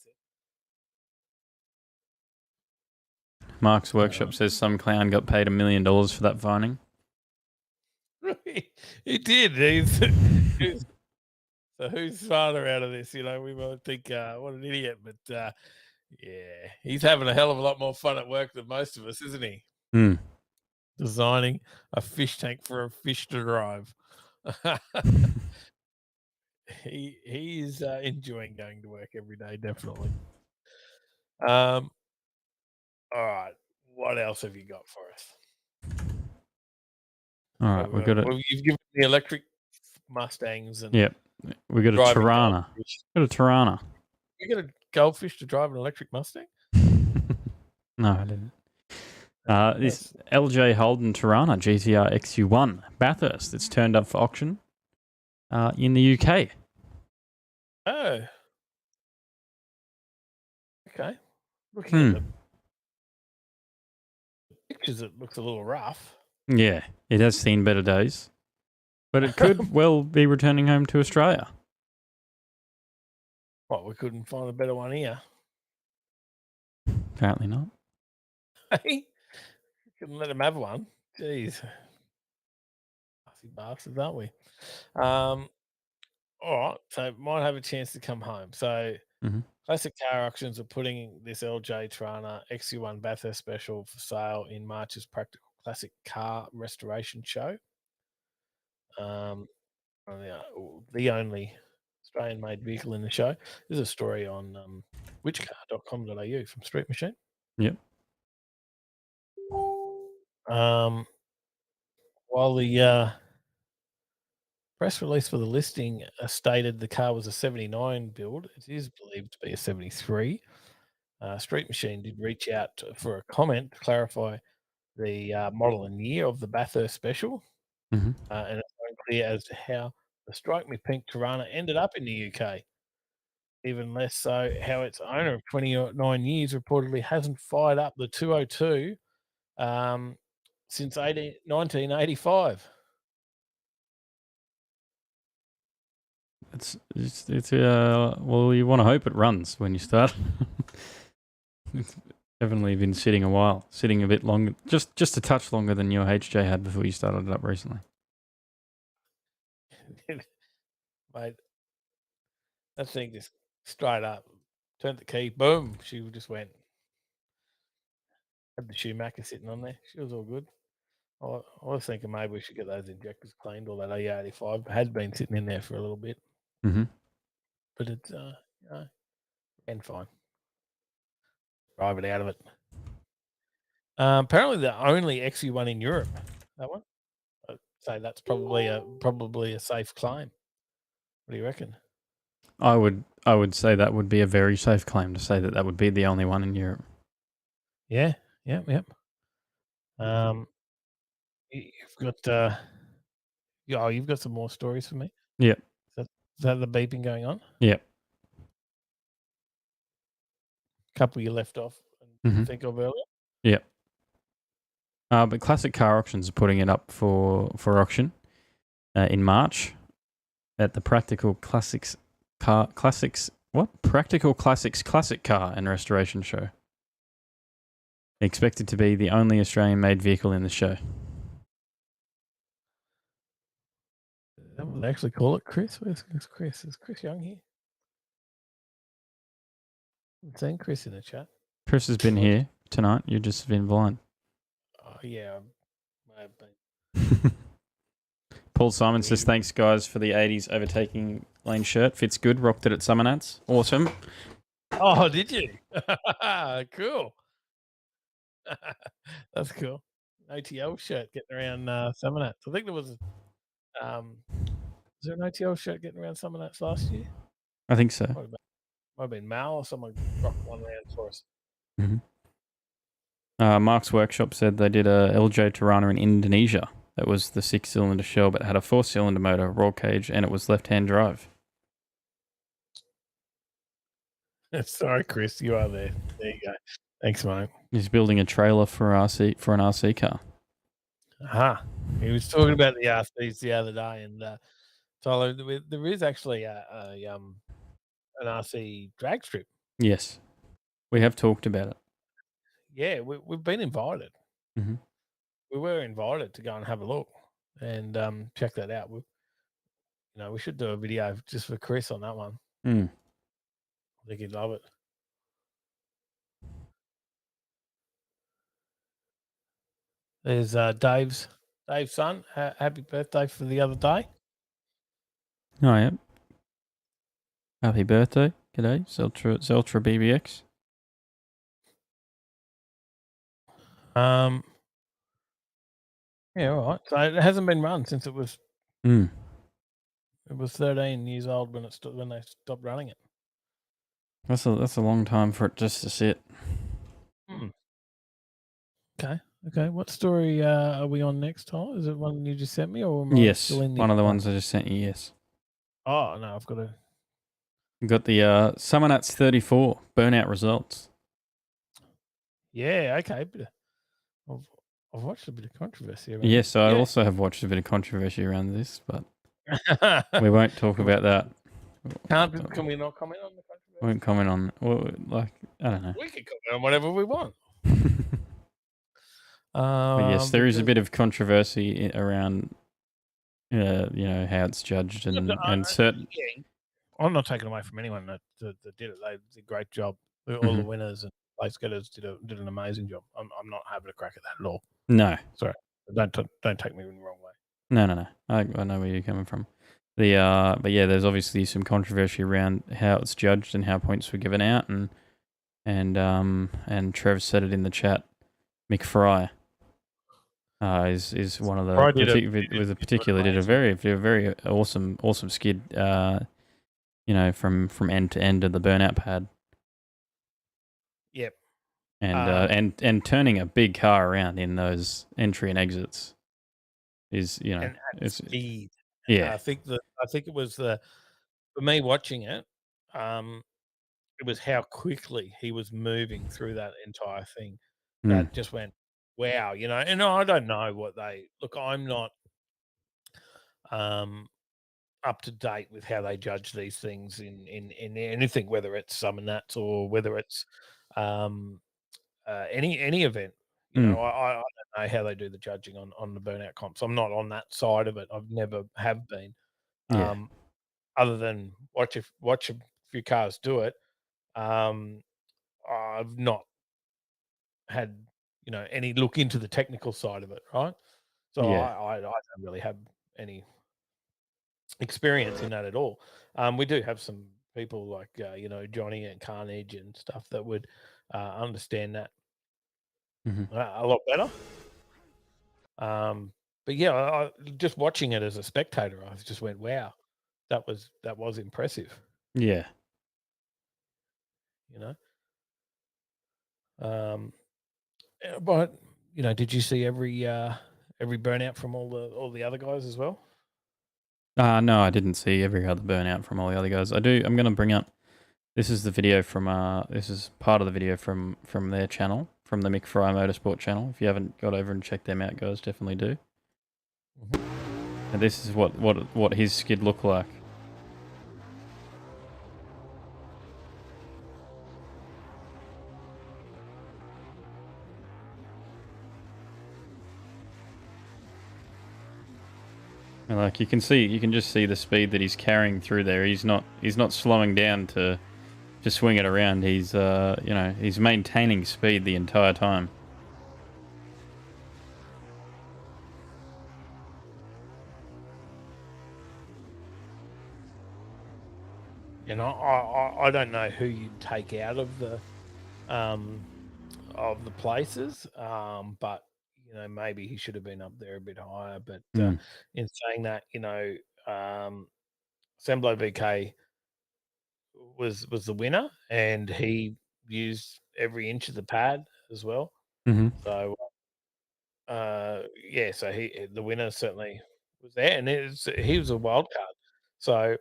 Mark's Workshop says some clown got paid $1 million for that finding. He did. So who's smarter out of this? You know, we might think, what an idiot, but yeah, he's having a hell of a lot more fun at work than most of us, isn't he? Designing a fish tank for a fish to drive. he is enjoying going to work every day, definitely. All right, what else have you got for us? All right, we've got a Well, you've given the electric Mustangs and yep. We got a driving Tirana. Goldfish. Got a Tirana. You got a Goldfish to drive an electric Mustang? No, I didn't. This LJ Holden Tirana GTR XU1 Bathurst. It's turned up for auction in the UK. Oh, okay. Looking at the pictures, it looks a little rough. Yeah, it has seen better days, but it could well be returning home to Australia. What, we couldn't find a better one here? Apparently not. Hey, couldn't let him have one. Jeez, fussy bastards, aren't we? All right, so might have a chance to come home. So Classic Car Auctions are putting this LJ Tirana XU1 Bathurst Special for sale in March's Practical Classic Car Restoration Show. The only Australian-made vehicle in the show. There's a story on whichcar.com.au from Street Machine. Yep. While the press release for the listing stated the car was a 79 build, it is believed to be a 73. Street Machine did reach out for a comment to clarify the model and year of the Bathurst Special, and it's unclear as to how the Strike Me Pink Tirana ended up in the UK. Even less so, how its owner of 29 years reportedly hasn't fired up the 202 since 1985. It's well, you want to hope it runs when you start. It's definitely been sitting a while, sitting a bit longer, just a touch longer than your HJ had before you started it up recently. Mate, that thing just straight up turned the key, boom, she just went. Had the Schumacher sitting on there. She was all good. I was thinking maybe we should get those injectors cleaned, or that A85 had been sitting in there for a little bit. But it's and fine. Drive it out of it. Apparently the only XU1 in Europe. That one. I'd say that's probably a safe claim. What do you reckon? I would say that would be a very safe claim to say that would be the only one in Europe. Yeah. Yep. You've got you've got some more stories for me. Yep. Is that the beeping going on? Yep. Couple you left off and think of earlier. Yep. But Classic Car Auctions are putting it up for auction in March at the Practical Classics Practical Classics Classic Car and Restoration Show. Expected to be the only Australian-made vehicle in the show. That would actually call it Chris. Where's Chris? Is Chris Young here? I'm seeing Chris in the chat. Chris has been here tonight. You've just been blind. Oh yeah, I may have been. Paul Simon says, thanks guys for the 80s Overtaking Lane shirt. Fits good. Rocked it at Summer Nats. Awesome. Oh, did you? Cool. That's cool. OTL shirt getting around Summer Nats. I think there was there an OTL shirt getting around Summer Nats last year? I think so. Might have been Mal or someone rocked one around for us. Mark's Workshop said they did a LJ Tirana in Indonesia. That was the 6-cylinder shell, but had a 4-cylinder motor, roll cage, and it was left-hand drive. Sorry, Chris, you are there. There you go. Thanks, mate. He's building a trailer for an RC car. He was talking about the RCs the other day, and Tyler, there is actually an RC drag strip. Yes, we have talked about it. Yeah, we've been invited. We were invited to go and have a look and check that out. We should do a video just for Chris on that one. I think he'd love it. There's Dave's son. Happy birthday for the other day. Oh, yeah. Happy birthday. G'day, Zeltra BBX. Yeah, all right. So it hasn't been run since it was Hmm. 13 years old when when they stopped running it. That's a long time for it just to sit. Okay. What story are we on next, Tom? Is it one you just sent me, or am I Yes, still in the one of the ones I just sent you. Yes, Oh no, I've got to. we got the Summer Nuts 34 burnout results. Yeah, okay. I've watched a bit of controversy around. Yes, I Yeah. also have watched a bit of controversy around this, but we won't talk about that. Can we not comment on the controversy? Won't comment on. Well, like, I don't know. We can comment on whatever we want. But yes, there is a because- bit of controversy around, how it's judged and certain. Yeah, I'm not taking away from anyone that did it. They did a great job. All the Mhm. winners and place getters did an amazing job. I'm not having a crack at that at all. No, Sorry, don't take me in the wrong way. no. I know where you're coming from. But yeah, there's obviously some controversy around how it's judged and how points were given out, and Trev said it in the chat. Mick Fry is one of the Fry did a very awesome skid. From end to end of the burnout pad. Yep. And turning a big car around in those entry and exits is And it's speed. yeah. I think it was for me watching it. It was how quickly he was moving through that entire thing that just went, wow, And I don't know what they look. I'm not up to date with how they judge these things in anything, whether it's Summer Nats or whether it's any event. I don't know how they do the judging on the burnout comps. I'm not on that side of it. I've never have been. Yeah. Other than watch a few cars do it. I've not had any look into the technical side of it, right? So Yeah. I don't really have any experience in that at all. We do have some people like Johnny and Carnage and stuff that would understand that a lot better. But yeah, I just watching it as a spectator, I just went, "Wow, that was impressive." Yeah. But did you see every burnout from all the other guys as well? No, I didn't see every other burnout from all the other guys. I'm going to bring up. This is the video from. This is part of the video from their channel, from the Mick Fry Motorsport channel. If you haven't got over and checked them out, guys, definitely do. And this is what his skid looked like. And like you can just see the speed that he's carrying through there. He's not slowing down to swing it around. He's he's maintaining speed the entire time. I don't know who you'd take out of the places, but maybe he should have been up there a bit higher. But in saying that, Semblo BK was the winner, and he used every inch of the pad as well. So so the winner certainly was there, and he was a wild card. So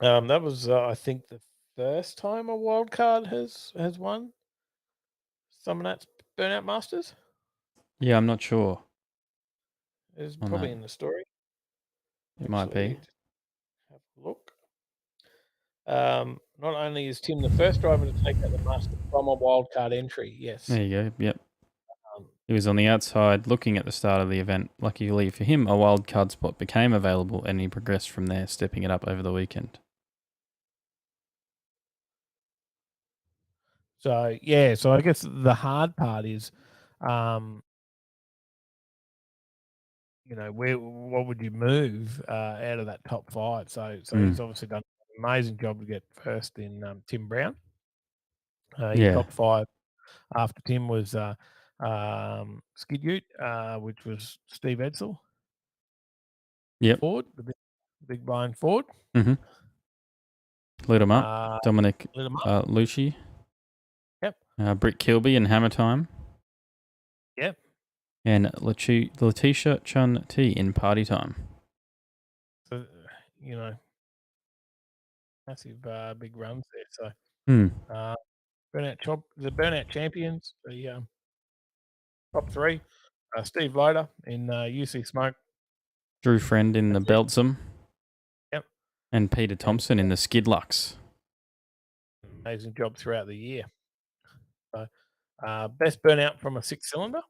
that was I think the first time a wild card has won some of that Burnout Masters. Yeah, I'm not sure. It's probably in the story. It might be. Have a look. Not only is Tim the first driver to take out the Master from a wildcard entry, yes. There you go. Yep. He was on the outside looking at the start of the event. Luckily for him, a wildcard spot became available and he progressed from there, stepping it up over the weekend. So, yeah, so I guess the hard part is, what would you move out of that top five? So he's obviously done amazing job to get first in Tim Brown. He Yeah. top 5 after Tim was Skid Ute, which was Steve Edsel. Yep. Ford, the big blind Ford. Mm-hmm. Lit him up. Dominic Lit 'em up. Lucci. Yep. Britt Kilby in Hammer Time. Yep. And Letitia Chun T in Party Time. So, massive big runs there. So the Burnout Champions, the top 3. Steve Loader in UC Smoke. Drew Friend in the Beltsum. Yep. And Peter Thompson in the Skidlux. Amazing job throughout the year. So, best burnout from a 6-cylinder.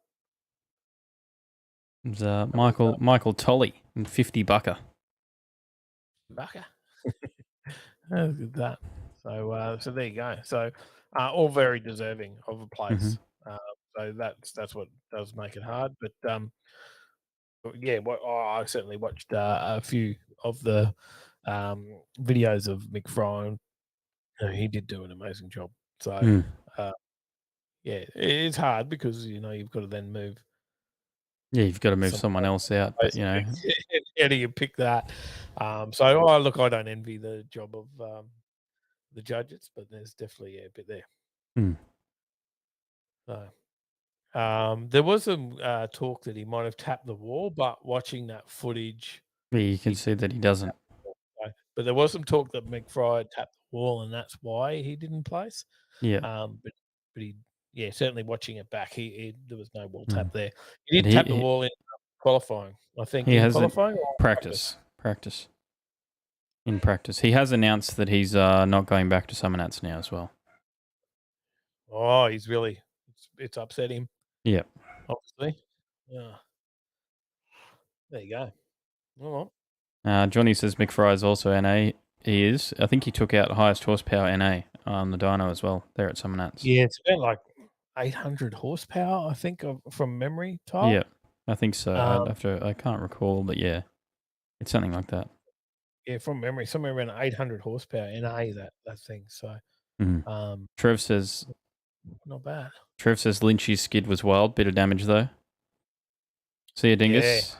It was Michael Tolley in 50 Bucker. Bucker. Look at that. So there you go. So all very deserving of a place. So that's what does make it hard. But yeah, I certainly watched a few of the videos of Mick Fry. He did do an amazing job. So yeah, it's hard because you've got to then move. Yeah, you've got to move someone else out, but how do you pick that? So look, I don't envy the job of the judges, but there's definitely a bit there. So there was some talk that he might have tapped the wall, but watching that footage, you can see that he doesn't. But there was some talk that McFry tapped the wall, and that's why he didn't place. Yeah. But he, certainly watching it back, there was no wall tap there. He did tap the wall in qualifying, I think. He in has qualifying or practice. In practice, he has announced that he's not going back to Summonats now as well. Oh, he's really it's upset him. Yeah. Obviously. Yeah. There you go. All right. Johnny says McFry is also NA. He is. I think he took out highest horsepower NA on the dyno as well there at Summonats. Yeah, it's about like 800 horsepower, I think, from memory type. Yeah, I think so. I can't recall, but yeah, it's something like that. Yeah, from memory, somewhere around 800 horsepower NA that thing. So, Trev says, not bad. Trev says Lynchy's skid was wild, bit of damage though. See ya, Dingus.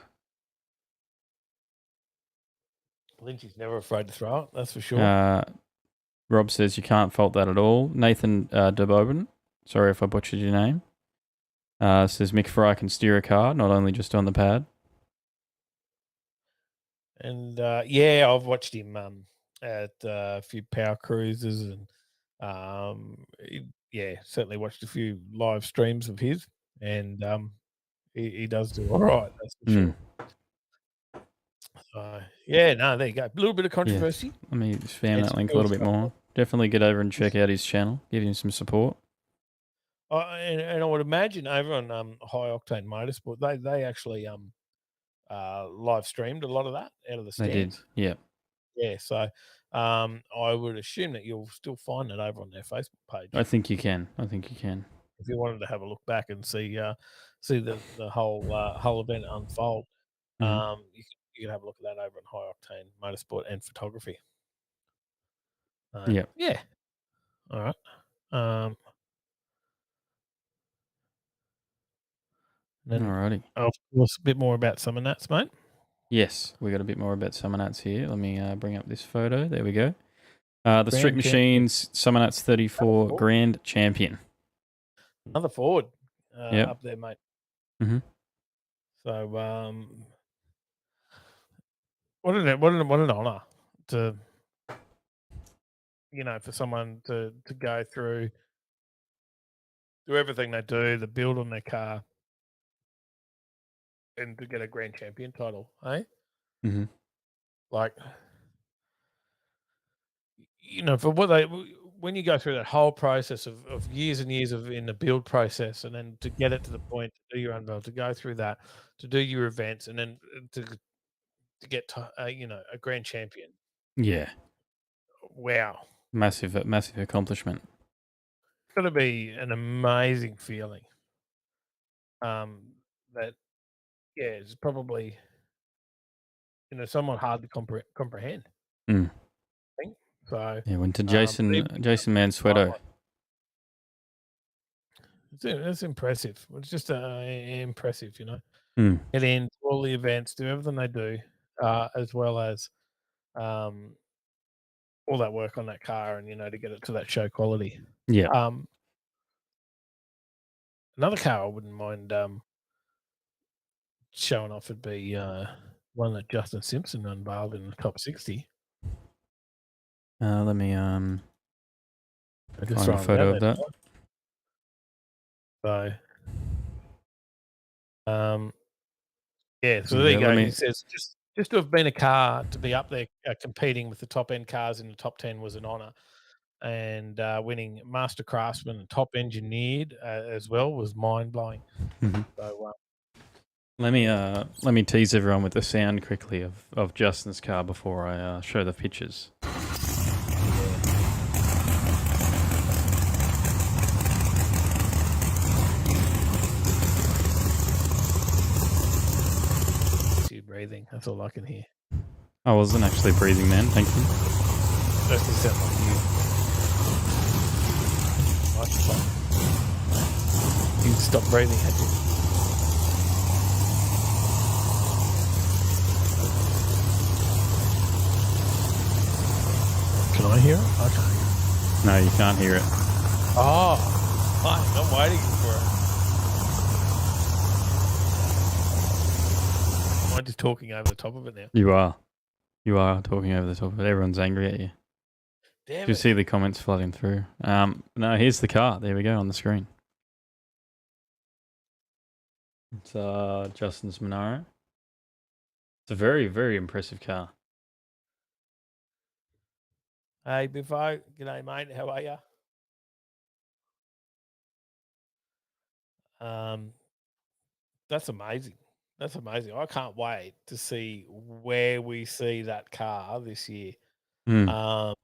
Yeah. Lynchy's never afraid to throw it, that's for sure. Rob says you can't fault that at all. Nathan DeBoben, sorry if I butchered your name, says Mick Fry can steer a car, not only just on the pad. And yeah, I've watched him at a few power cruises, and certainly watched a few live streams of his, and he does do all right, that's for sure. Yeah, no, there you go. A little bit of controversy. Yes. Let me spam that link a little bit more. Definitely get over and check out his channel. Give him some support. And I would imagine over on High Octane Motorsport, they actually live streamed a lot of that out of the stands. They did, yeah. Yeah, so I would assume that you'll still find it over on their Facebook page. I think you can. If you wanted to have a look back and see the whole event unfold, you can have a look at that over on High Octane Motorsport and Photography. Yeah. Yeah. All right. Alrighty. Of course, a bit more about Summonats, mate. Yes, we got a bit more about Summonats here. Let me bring up this photo. There we go. The Street Machines Summonats 34 Grand Champion. Another Ford up there, mate. So, what an honour to, for someone to go through, do everything they do, the build on their car, and to get a Grand Champion title, eh? Like, for when you go through that whole process of years and years in the build process, and then to get it to the point to do your unveil, to go through that, to do your events, and then to get to, a Grand Champion. Yeah. Wow. Massive accomplishment. It's got to be an amazing feeling. That, yeah, it's probably, somewhat hard to comprehend. I think, So Yeah, went to but Jason even Jason Mansueto. it's impressive. It's just impressive, you know. Hmm. Get in all the events, do everything they do, as well as all that work on that car, and to get it to that show quality. Yeah. Another car I wouldn't mind showing off would be one that Justin Simpson unveiled in the top 60. Let me I'm just find a throwing it photo out of there. that. So, yeah. So Yeah, there you go. let He me. says just to have been a car to be up there competing with the top end cars in the top 10 was an honour, and winning Master Craftsman and Top Engineered as well was mind blowing. Mhm. So Let me tease everyone with the sound quickly of Justin's car before I show the pictures. you breathing. That's all I can hear. I wasn't actually breathing then, thank you. That's the sound like you. Microphone. You can stop breathing, had you? Can I hear it? I can't hear it. No, you can't hear it. Oh, fine. I'm waiting for it. Am I just talking over the top of it now? You are. You are talking over the top of it. Everyone's angry at you. Damn You it. see the comments flooding through. No, here's the car. There we go on the screen. It's Justin's Monaro. It's a very, very impressive car. Hey, Biffo. G'day, mate. How are you? That's amazing. That's amazing. I can't wait to see where we see that car this year. Mm.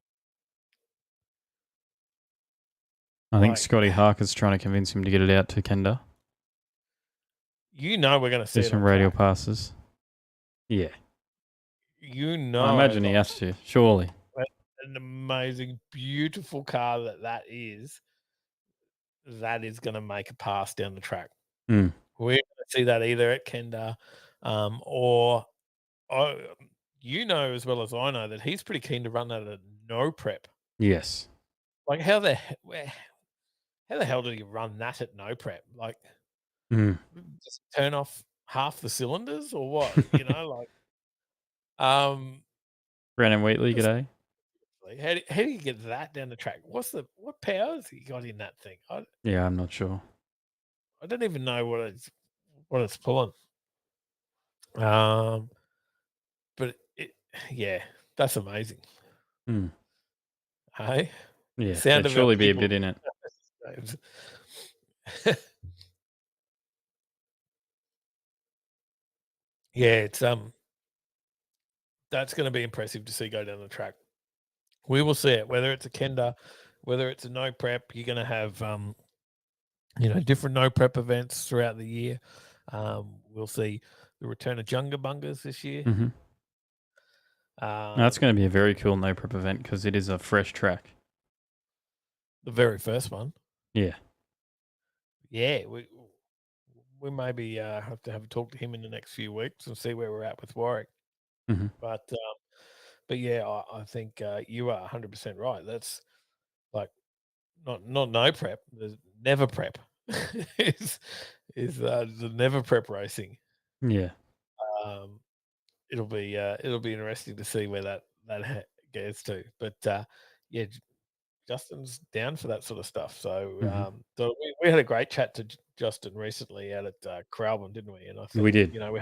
I think like- Scotty Harker's trying to convince him to get it out to Kenda. We're going to see Do it some on radial track. passes. Yeah. I I imagine he has to, surely. an amazing, beautiful car that is going to make a pass down the track. Mm. We're going to see that either at Kenda or as well as I know that he's pretty keen to run that at no prep. Yes. Like how the hell did he run that at no prep? Like just turn off half the cylinders or what? Brandon Wheatley, g'day. How do you get that down the track? What powers he got in that thing? Yeah, I'm not sure. I don't even know what it's pulling. But that's amazing. Hey, Yeah, sound there'd of surely our be a people. bit in it. Yeah, it's that's going to be impressive to see go down the track. We will see it, whether it's a Kenda, whether it's a no prep. You're going to have different no prep events throughout the year. We'll see the return of Junga Bungas this year. Mm-hmm. That's going to be a very cool no prep event because it is a fresh track. The very first one. Yeah. Yeah, we maybe have to have a talk to him in the next few weeks and see where we're at with Warwick. Mm-hmm. But yeah, I think you are 100% right. That's like not no prep. There's never prep. is the never prep racing. Yeah. It'll be interesting to see where that gets to. But yeah, Justin's down for that sort of stuff. So so we had a great chat to Justin recently out at Crowburn, didn't we? And I think We did. we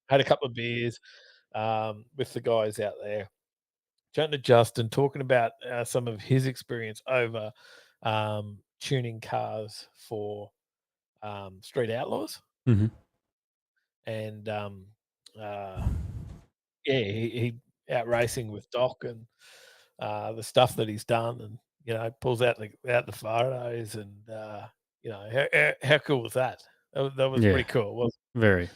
had a couple of beers with the guys out there, chatting to Justin, talking about some of his experience over tuning cars for Street Outlaws. Mm-hmm. And he out racing with Doc and the stuff that he's done, and pulls out the Faradays, and how cool was that? That was pretty cool. Well, very.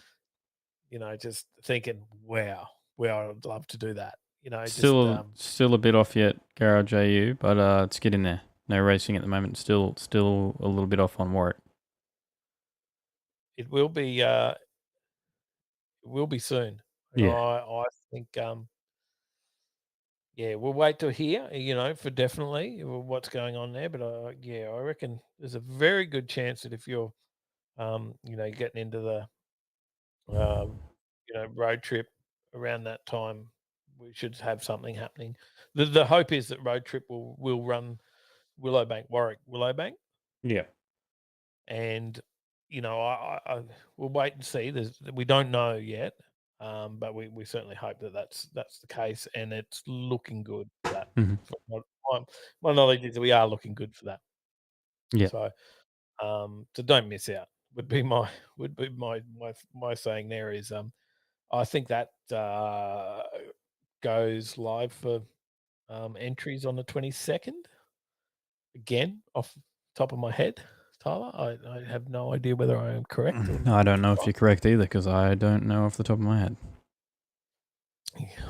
just thinking, wow, I'd love to do that. Still a bit off yet, Garage AU, but it's getting there. No racing at the moment. Still a little bit off on Warwick. It will be. It will be soon. And Yeah. I think. Yeah, we'll wait to hear. For definitely what's going on there. But I reckon there's a very good chance that if you're, getting into the, road trip around that time, we should have something happening. The hope is that road trip will run Willowbank, Warwick, Willowbank. Yeah. And I we'll wait and see. We don't know yet, but we certainly hope that that's the case, and it's looking good for that. Mhm. My knowledge is that we are looking good for that. Yeah. So don't miss out would be my saying there is. I think that goes live for entries on the 22nd. Again, off the top of my head. Tyler, I have no idea whether I am correct. I don't know if you're correct either, because I don't know off the top of my head.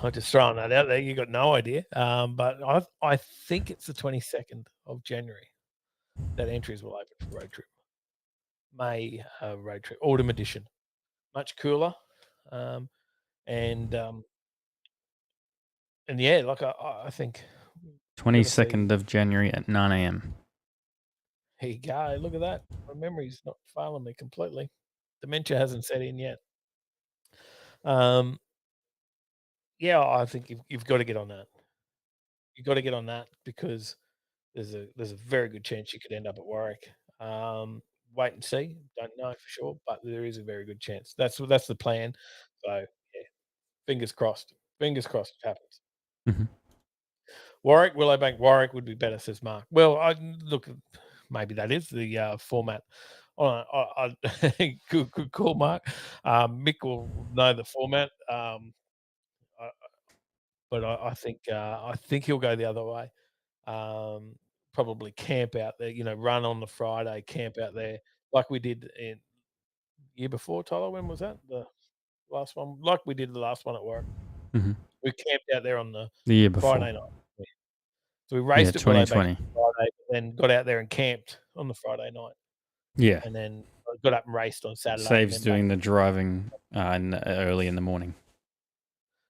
I'm just throwing that out there. You got no idea. But I think it's the 22nd of January that entries will open for road trip. May road trip, autumn edition, much cooler, and yeah, like I think 22nd of January at 9 a.m. Here you go. Look at that. My memory's not failing me completely. Dementia hasn't set in yet. Yeah, I think you've got to get on that. You've got to get on that because there's a very good chance you could end up at Warwick. Wait and see. Don't know for sure, but there is a very good chance. That's the plan. So yeah, fingers crossed. Fingers crossed it happens. Mhm. Warwick, Willowbank, Warwick would be better, says Mark. Well, I look, maybe that is the format. Good call, Mark. Mick will know the format, but I think he'll go the other way. Probably camp out there, run on the Friday, camp out there like we did in year before. Tyler, when was that? The last one, like we did the last one at work. Mhm. We camped out there on the year before. Friday night. So we raced at 2020. Friday, then got out there and camped on the Friday night. Yeah. And then got up and raced on Saturday. Saves doing the driving early in the morning.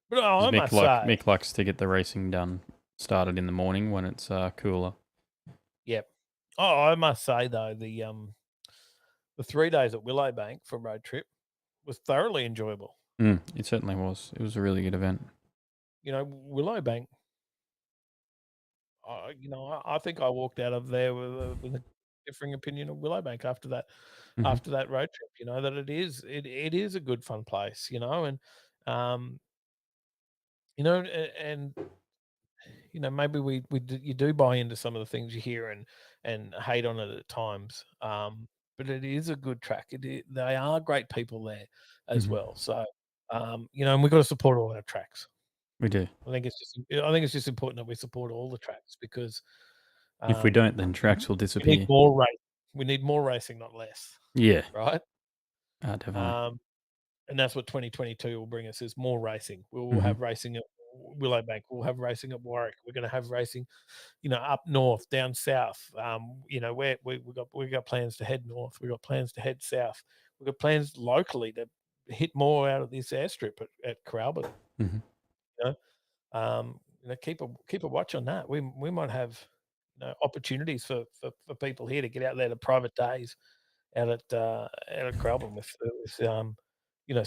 But I must say, Mick likes to get the racing started in the morning when it's cooler. Yep. Oh, I must say though, the 3 days at Willowbank for road trip was thoroughly enjoyable. It certainly was. It was a really good event. Willowbank. I think I walked out of there with a differing opinion of Willowbank after that. Mhm. After that road trip, that it is a good fun place, and maybe you do buy into some of the things you hear and hate on it at times, but it is a good track. They are great people there as well. So, and we've got to support all our tracks. We do. I think it's just important that we support all the tracks because If we don't, then tracks will disappear. we need more race. We need more racing, not less. Yeah. Right. Definitely. And that's what 2022 will bring us is more racing. We will have racing at Willowbank. We'll have racing at Warwick. We're going to have racing, up north, down south. Where we got plans to head north. We've got plans to head south. We've got plans locally to hit more out of this airstrip at Coralbert. Keep a watch on that. We might have opportunities for people here to get out there to private days out at Coralbert with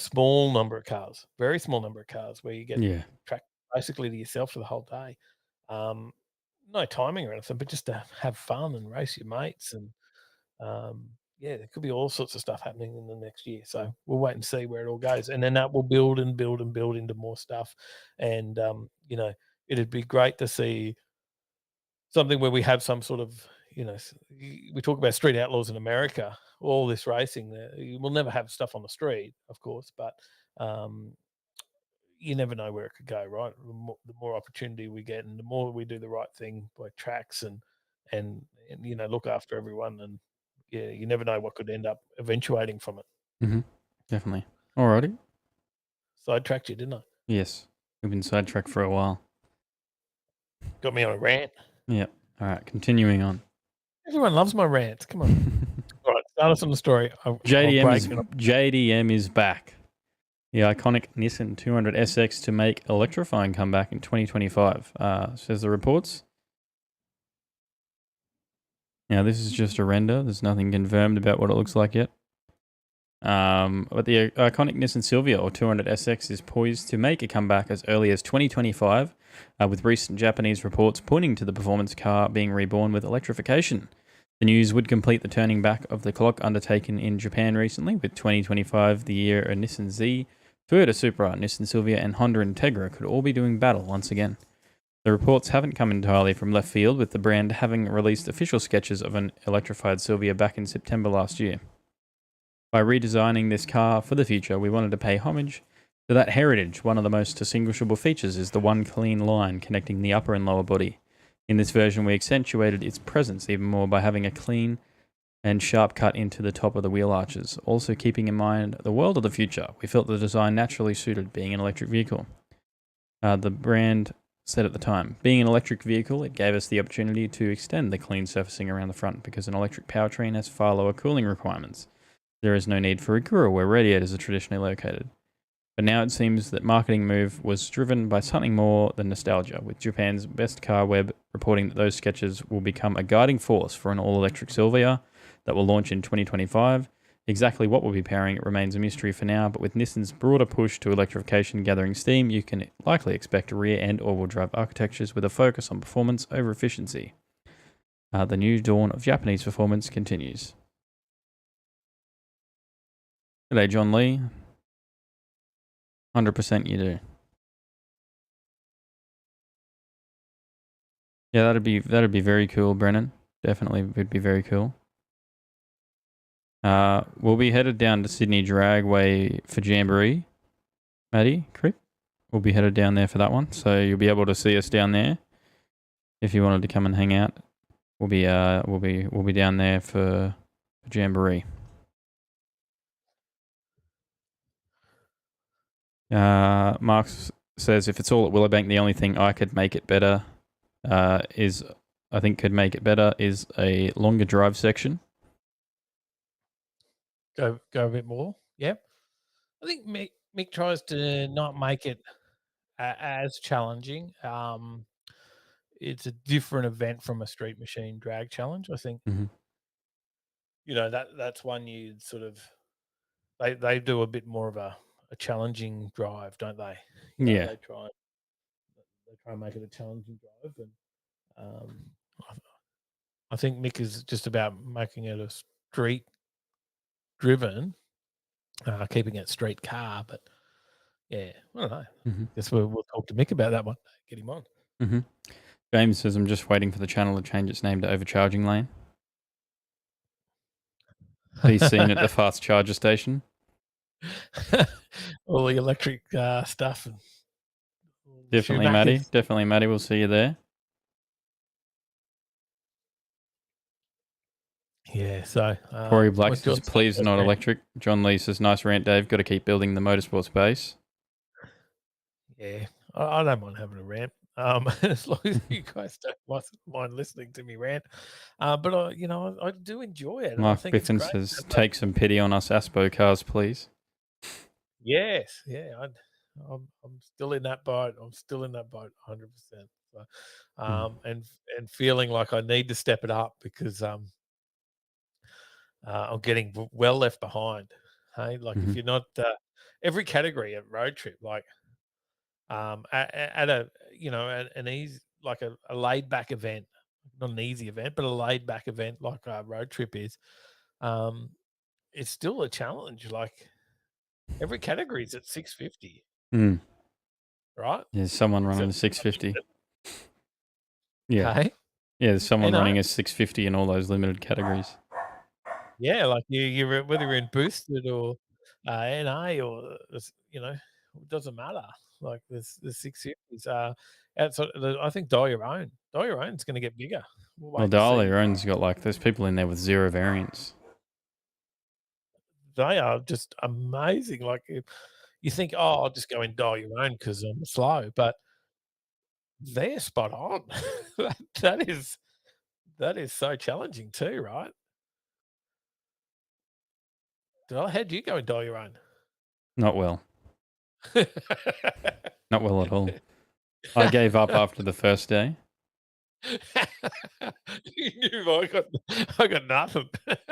small number of cars, very small number of cars where you get track basically to yourself for the whole day. No timing or anything, but just to have fun and race your mates and there could be all sorts of stuff happening in the next year. So we'll wait and see where it all goes. And then that will build and build and build into more stuff. And, it'd be great to see something where we have some sort of, we talk about street outlaws in America, all this racing there. We'll never have stuff on the street, of course, but you never know where it could go, right? The more opportunity we get and the more we do the right thing by tracks and look after everyone and, you never know what could end up eventuating from it. Definitely. Alrighty. Sidetracked you, didn't I? Yes. We've been sidetracked for a while. Got me on a rant. Yep. All right, continuing on. Everyone loves my rants. Come on. All right, start us on the story. JDM is back. The iconic Nissan 200SX to make electrifying comeback in 2025, says the reports. Now, this is just a render. There's nothing confirmed about what it looks like yet. But the iconic Nissan Silvia or 200SX is poised to make a comeback as early as 2025, with recent Japanese reports pointing to the performance car being reborn with electrification. The news would complete the turning back of the clock undertaken in Japan recently, with 2025 the year a Nissan Z, Toyota Supra, Nissan Silvia and Honda Integra could all be doing battle once again. The reports haven't come entirely from left field, with the brand having released official sketches of an electrified Silvia back in September last year. By redesigning this car for the future, we wanted to pay homage to that heritage. One of the most distinguishable features is the one clean line connecting the upper and lower body. In this version, we accentuated its presence even more by having a clean and sharp cut into the top of the wheel arches. Also keeping in mind the world of the future, we felt the design naturally suited being an electric vehicle. The brand said at the time, being an electric vehicle, it gave us the opportunity to extend the clean surfacing around the front because an electric powertrain has far lower cooling requirements. There is no need for a grill where radiators are traditionally located. But now it seems that marketing move was driven by something more than nostalgia, with Japan's Best Car Web reporting that those sketches will become a guiding force for an all-electric Silvia that will launch in 2025. Exactly what will be powering it remains a mystery for now, but with Nissan's broader push to electrification gathering steam, you can likely expect rear and all-wheel drive architectures with a focus on performance over efficiency. The new dawn of Japanese performance continues. G'day, John Lee. 100% you do. Yeah, that'd be very cool, Brennan. Definitely would be very cool. We'll be headed down to Sydney Dragway for Jamboree, Maddie, Crick. We'll be headed down there for that one, so you'll be able to see us down there if you wanted to come and hang out. We'll be down there for Jamboree. Marx says if it's all at Willowbank, the only thing I could make it better is a longer drive section. Go a bit more. Yep. I think Mick tries to not make it as challenging. It's a different event from a street machine drag challenge. I think that's one you sort of they do a bit more of a challenging drive, don't they? Yeah. They try and make it a challenging drive, and I think Mick is just about making it a street driven, keeping it street car. But yeah, I don't know. Guess we'll talk to Mick about that one. Get him on. James says I'm just waiting for the channel to change its name to Overcharging Lane. He's seen at the fast charger station. All the electric stuff. And Definitely, Maddie. Definitely, Maddie. We'll see you there. Yeah, so... Corey Black says, please not electric. John Lee says, nice rant, Dave. Got to keep building the motorsports base. Yeah, I don't mind having a rant. As long as you guys don't mind listening to me rant. But, I do enjoy it. Mark Biffin says, take some pity on us Aspo cars, please. Yes, yeah. I'm still in that boat. 100%. So, and feeling like I need to step it up because I'm getting well left behind. Hey, like if you're not every category at Road Trip, like at a an easy, like a laid back event, not an easy event, but a laid back event like a Road Trip is, it's still a challenge. Like every category is at 650. Right? There's someone running a 650. Yeah. Okay. Yeah, there's someone running a 650 in all those limited categories. Yeah, like you're whether you're in boosted or NA or it doesn't matter. Like the 650s outside. I think Dial Your Own. Dial Your Own's going to get bigger. Well, Dial Your Own's got there's people in there with 0 variants. They are just amazing. Like you think, oh, I'll just go and Dial Your Own because I'm slow, but they're spot on. That is so challenging too, right? How'd you go and dial your own? Not well. Not well at all. I gave up after the first day. You knew I got nothing.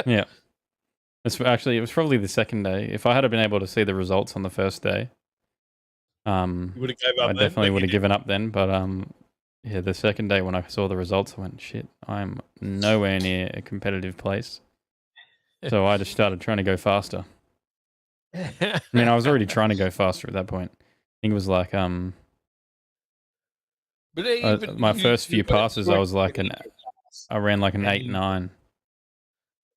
Yeah. It was probably the second day. If I had been able to see the results on the first day, You would have gave up I then, definitely but would you have given up then. But yeah, the second day when I saw the results, I went, shit, I'm nowhere near a competitive place. So I just started trying to go faster. I mean, I was already trying to go faster at that point. I think it was like But my first few passes, I was like I ran like an 8-9.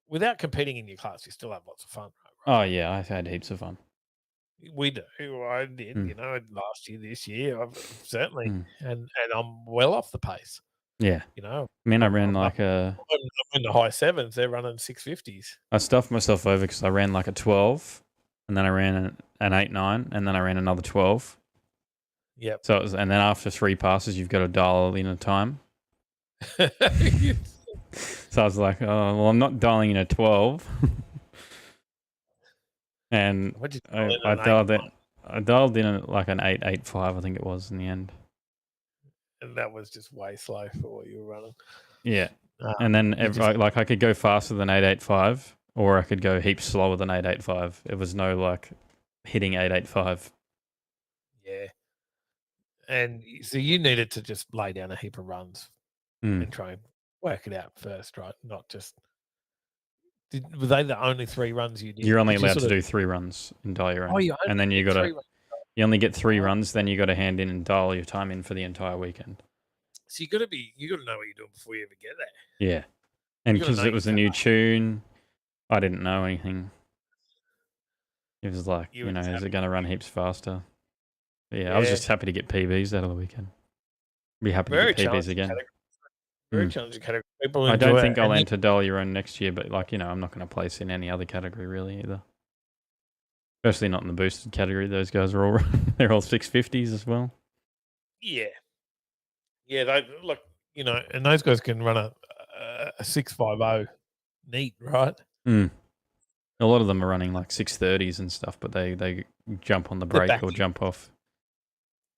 Without competing in your class, you still have lots of fun, right? Oh yeah, I had heaps of fun. We do. I did, last year, this year, I've certainly, and I'm well off the pace. Yeah. I mean, I ran I'm like in the high sevens. They're running 650s. I stuffed myself over because I ran like a 12, and then I ran an 8-9, and then I ran another 12. Yep. So and then after 3 passes, you've got to dial in a time. So I was like, oh, well, I'm not dialing in a 12. And I dialed in like an 8.85, I think it was in the end. And that was just way slow for what you were running. Yeah. And then I could go faster than 8.85, or I could go heaps slower than 8.85. It was no like hitting 8.85. Yeah. And so you needed to just lay down a heap of runs and try and work it out first, right? Not just. Were they the only 3 runs you did? You're only allowed to do 3 runs in dial your own. Oh, you and then you only get 3 runs. Then you got to hand in and dial your time in for the entire weekend. So you got to know what you're doing before you ever get there. Yeah, and because it was a new tune, I didn't know anything. It was like, is it going to run heaps faster? But yeah, I was just happy to get PBs out of the weekend. Be happy to get PBs again. Very challenging category. People I don't think I'll enter dial your own next year, but I'm not going to place in any other category really either. Especially not in the boosted category. Those guys are all they're all 650s as well. Yeah, they look, and those guys can run a 650 neat, right? A lot of them are running like 630s and stuff, but they jump on the brake or jump off.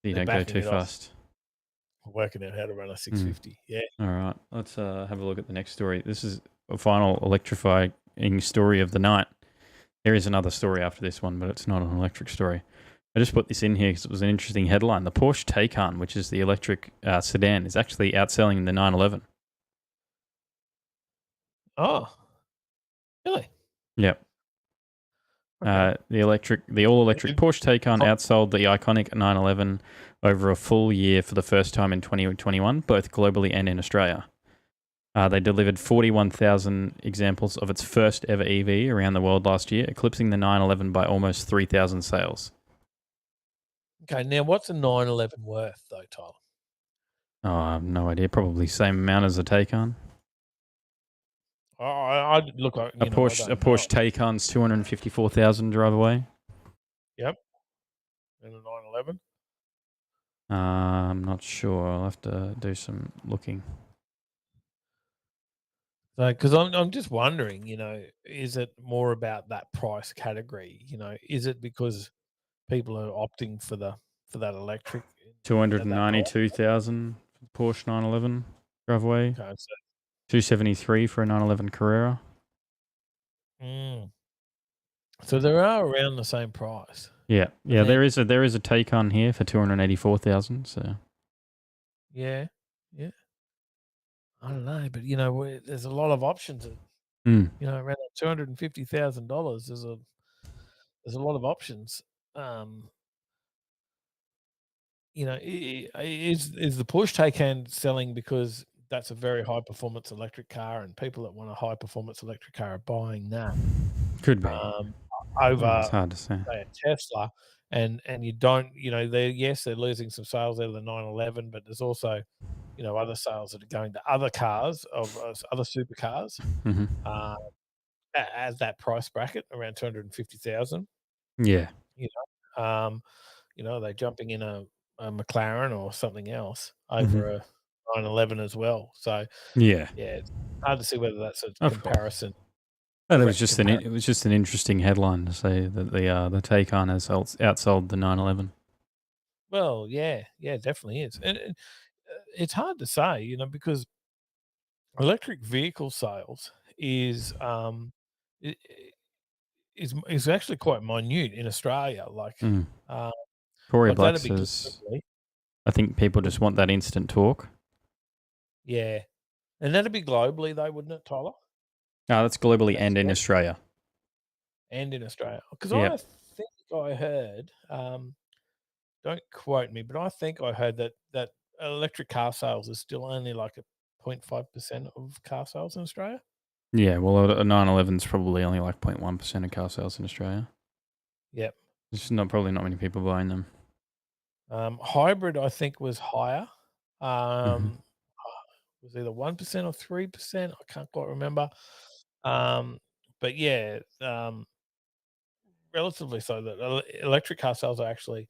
So you don't go too fast. Working out how to run a 650. Yeah. All right. Let's have a look at the next story. This is a final electrifying story of the night. There is another story after this one, but it's not an electric story. I just put this in here because it was an interesting headline. The Porsche Taycan, which is the electric sedan, is actually outselling the 911. Oh, really? Yep. Okay. The all-electric Porsche Taycan outsold the iconic 911 over a full year for the first time in 2021, both globally and in Australia. They delivered 41,000 examples of its first ever EV around the world last year, eclipsing the 911 by almost 3,000 sales. Okay, now what's a 911 worth though, Tyler? Oh, I have no idea. Probably same amount as a Taycan. I look like a Porsche Taycan's 254,000 drive away. Yep. And a 911. I'm not sure. I'll have to do some looking. So, because I'm just wondering, is it more about that price category? Is it because people are opting for that electric? 292,000 for Porsche 911 drive away. Okay, so 273 for a 911 Carrera. So they are around the same price. Yeah. There is a Taycan here for 284,000. So. Yeah. I don't know, but there's a lot of options. Around $250,000, there's a lot of options. Is the Porsche Taycan selling because that's a very high performance electric car, and people that want a high performance electric car are buying that? Could be over. It's hard to say. A Tesla, and you don't. They're losing some sales out of the 911, but there's also other sales that are going to other cars of other supercars at that price bracket around 250,000. Yeah. Are they jumping in a a McLaren or something else Mm-hmm. over a 911 as well. So Yeah. it's hard to see whether that's a Of course. comparison. But it direct was comparison. just an interesting headline to say that the Taycan has outsold the 911. Well, yeah, definitely is, and it's hard to say, because electric vehicle sales is i- i- is actually quite minute in Australia. Mm. Uh, Corey like Black that'd be good. says, I think people just want that instant torque. Yeah, and that'd be globally though, wouldn't it, Tyler? No, that's globally That's and in right. Australia. And in Australia, because Yep. I think I heard, don't quote me, but I think I heard that electric car sales is still only like a 0.5% of car sales in Australia. Yeah, well, a 911 is probably only like 0.1% of car sales in Australia. Yep. There's probably not many people buying them. Hybrid, I think, was higher. Mhm. Was either 1% or 3%. I can't quite remember. But yeah, relatively so. That electric car sales are actually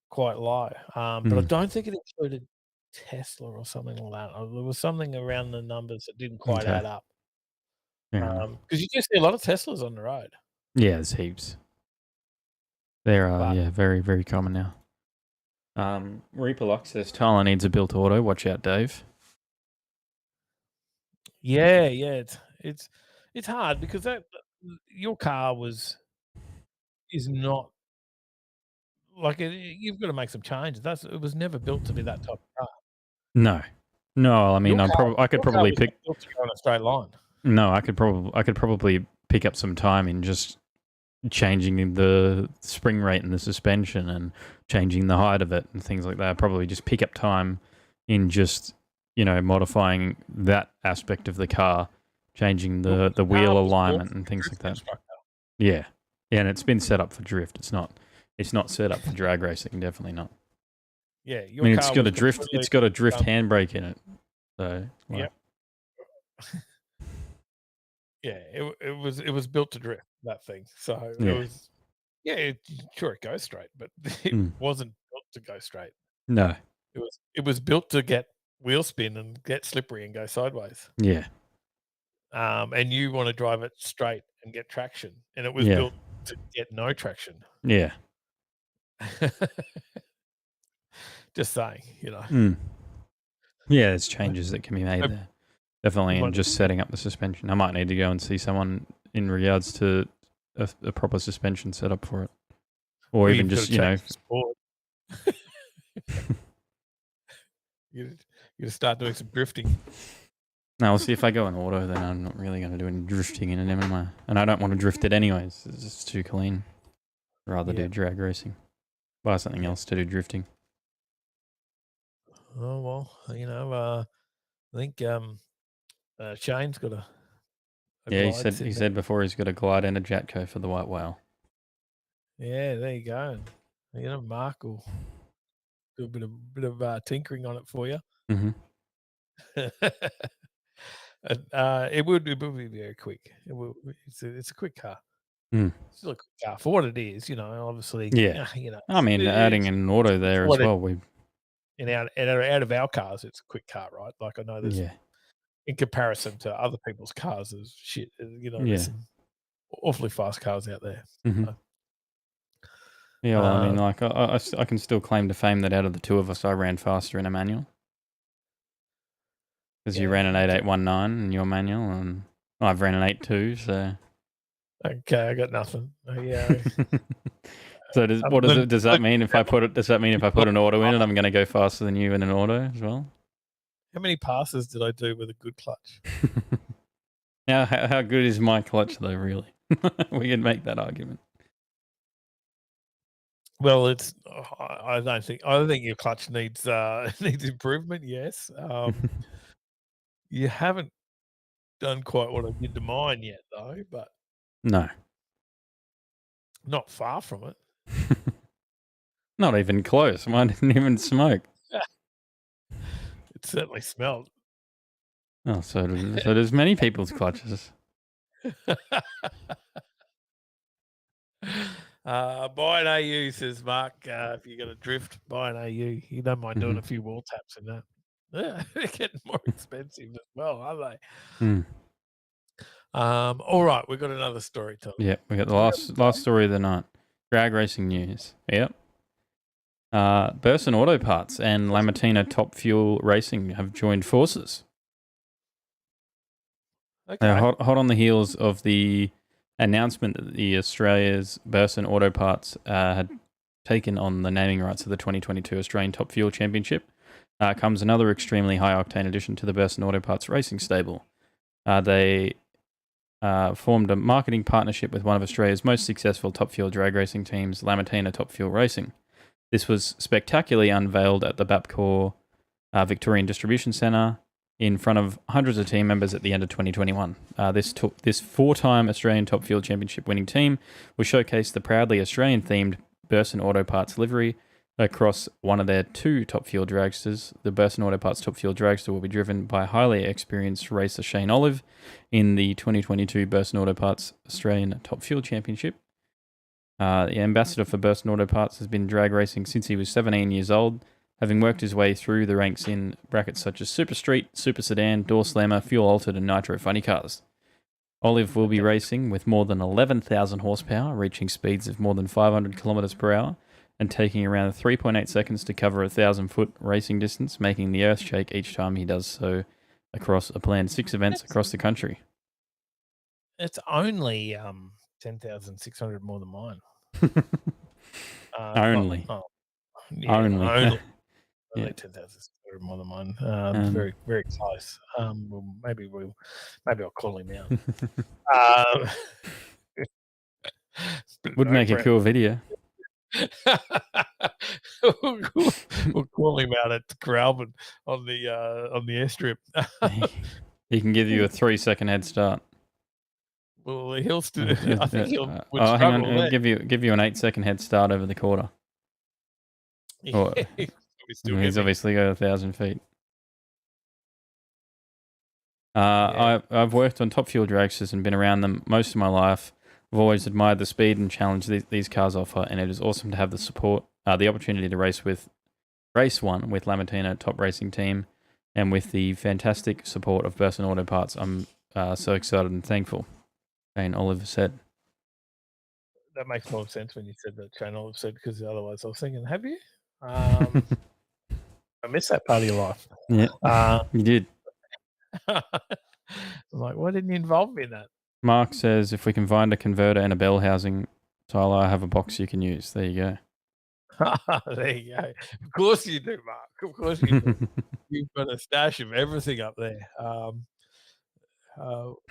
quite low. But I don't think it included Tesla or something like that. There was something around the numbers that didn't quite Okay. add up. Fair enough. Because you do see a lot of Teslas on the road. Yeah, there's heaps. They're But very, very common now. Reaper Lock says Tyler needs a built auto. Watch out, Dave. yeah, it's hard because that your car is not like you've got to make some changes. It was never built to be that type of car. No, I mean, I could Your car probably was not pick. built to go on a straight line. No, I could probably pick up some time in just changing the spring rate and the suspension and changing the height of it and things like that. I'd probably just pick up time in just modifying that aspect of the car, changing the Your wheel car was alignment built and for things drift like that. instructor. Yeah, and it's been set up for drift. It's not set up for drag racing. Definitely not. Yeah, I your mean, car it's got was a drift. completely It's got a drift handbrake in it. So Yep. Yeah, it was built to drift, that thing. So Yeah. it was sure it goes straight, but it wasn't built to go straight. No. It was built to get wheel spin and get slippery and go sideways. Yeah. And you want to drive it straight and get traction, and it was Yeah. built to get no traction. Yeah. Just saying, Yeah, there's changes that can be made I- there. Definitely in just setting up the suspension. I might need to go and see someone in regards to a proper suspension setup for it. Or even just, sport. You start doing some drifting. No, we'll see if I go in auto, then I'm not really going to do any drifting in an MMA. And I don't want to drift it anyways. It's just too clean. Rather do drag racing. Buy something else to do drifting. Oh, well, I think Shane's got a Yeah, he glide said before he's got a glide and a Jatco for the white whale. Yeah, there you go. Mark will do a bit of tinkering on it for you. Mm-hmm. It would be very quick. It's a quick car. Mm. It's still a quick car for what it is. Obviously. Yeah. I mean, adding an auto there as well. Out of our cars, it's a quick car, right? Like I know there's in comparison to other people's cars, there's shit. There's some awfully fast cars out there. Mm-hmm. Yeah, well, I mean, like I can still claim to fame that out of the two of us, I ran faster in a manual. Because you ran an 8819 in your manual, and I've ran an 82, so. Okay, I got nothing. Yeah. So does that mean if I put an auto in it, I'm going to go faster than you in an auto as well? How many passes did I do with a good clutch? Now, how good is my clutch though? Really, we can make that argument. Well, I don't think your clutch needs improvement. Yes, you haven't done quite what I did to mine yet, though. But no, not far from it. Not even close. Mine didn't even smoke. It certainly smelled. Oh, so does many people's clutches. Buy an AU, says Mark. If you're going to drift, buy an AU. You don't mind doing a few wall taps in that. Yeah, they're getting more expensive as well, aren't they? Hmm. All right, we've got another story, Tom. Yeah, we got the last story of the night. Drag racing news. Yep. Burson Auto Parts and Lamatina Top Fuel Racing have joined forces. Okay. They're hot on the heels of the announcement that the Australia's Burson Auto Parts had taken on the naming rights of the 2022 Australian Top Fuel Championship. Comes another extremely high-octane addition to the Burson Auto Parts racing stable. They formed a marketing partnership with one of Australia's most successful top fuel drag racing teams, Lamatina Top Fuel Racing. This was spectacularly unveiled at the Bapcor Victorian Distribution Centre in front of hundreds of team members at the end of 2021. This four-time Australian Top Fuel Championship winning team will showcase the proudly Australian-themed Burson Auto Parts livery across one of their two Top Fuel dragsters. The Burson Auto Parts Top Fuel dragster will be driven by highly experienced racer Shane Olive in the 2022 Burson Auto Parts Australian Top Fuel Championship. The ambassador for Burson Auto Parts has been drag racing since he was 17 years old, having worked his way through the ranks in brackets such as Super Street, Super Sedan, Door Slammer, Fuel Altered and Nitro Funny Cars. Olive will be racing with more than 11,000 horsepower, reaching speeds of more than 500 kilometers per hour, and taking around 3.8 seconds to cover a 1,000-foot racing distance, making the earth shake each time he does so across a planned 6 events across the country. It's only 10,600 more than mine. Only. Only Yeah. 10,600 more than mine. Very, very close. Well, maybe I'll call him out. Would make a cool video. We'll call him out at Coralbin on the airstrip. He can give you a 3-second head start. Well, he'll still. I think he'll. Hang on. He'll give you an 8-second head start over the quarter. He's obviously got 1,000 feet. I've worked on top fuel dragsters and been around them most of my life. I've always admired the speed and challenge these cars offer, and it is awesome to have the support, the opportunity to race one with Lamatina Top Racing Team, and with the fantastic support of Burson Auto Parts. I'm so excited and thankful. Shane Olive said. That makes more sense when you said that Shane Olive said, because otherwise I was thinking, have you? I missed that part of your life. Yeah, you did. I'm like, why didn't you involve me in that? Mark says, if we can find a converter and a bell housing, Tyler, I have a box you can use. There you go. There you go. Of course you do, Mark. Of course you do. You've got a stash of everything up there.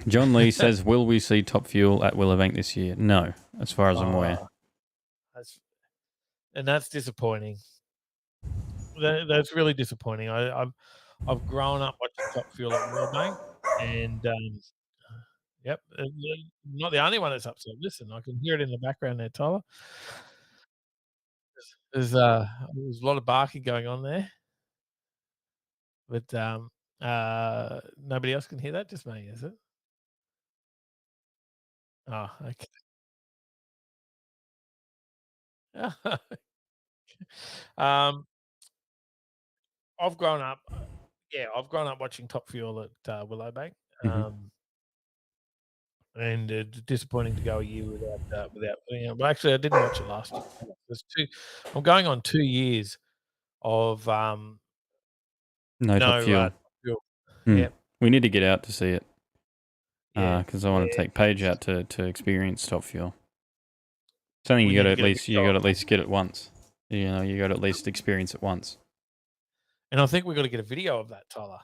John Lee says, will we see Top Fuel at Willowbank this year? No, as far as I'm aware. That's disappointing. That's really disappointing. I've grown up watching Top Fuel at Willowbank, and yep, not the only one that's upset. Listen, I can hear it in the background there, Tyler. There's a lot of barking going on there, but nobody else can hear that. Just me, is it? Oh, okay. I've grown up. I've grown up watching Top Fuel at Willowbank. And disappointing to go a year without. But actually, I didn't watch it last year. I'm going on 2 years of no Top Fuel. Yeah, we need to get out to see it because I want to take Paige out to experience Top Fuel. Something you got to at least get it once. You got to at least experience it once. And I think we've got to get a video of that, Tyler.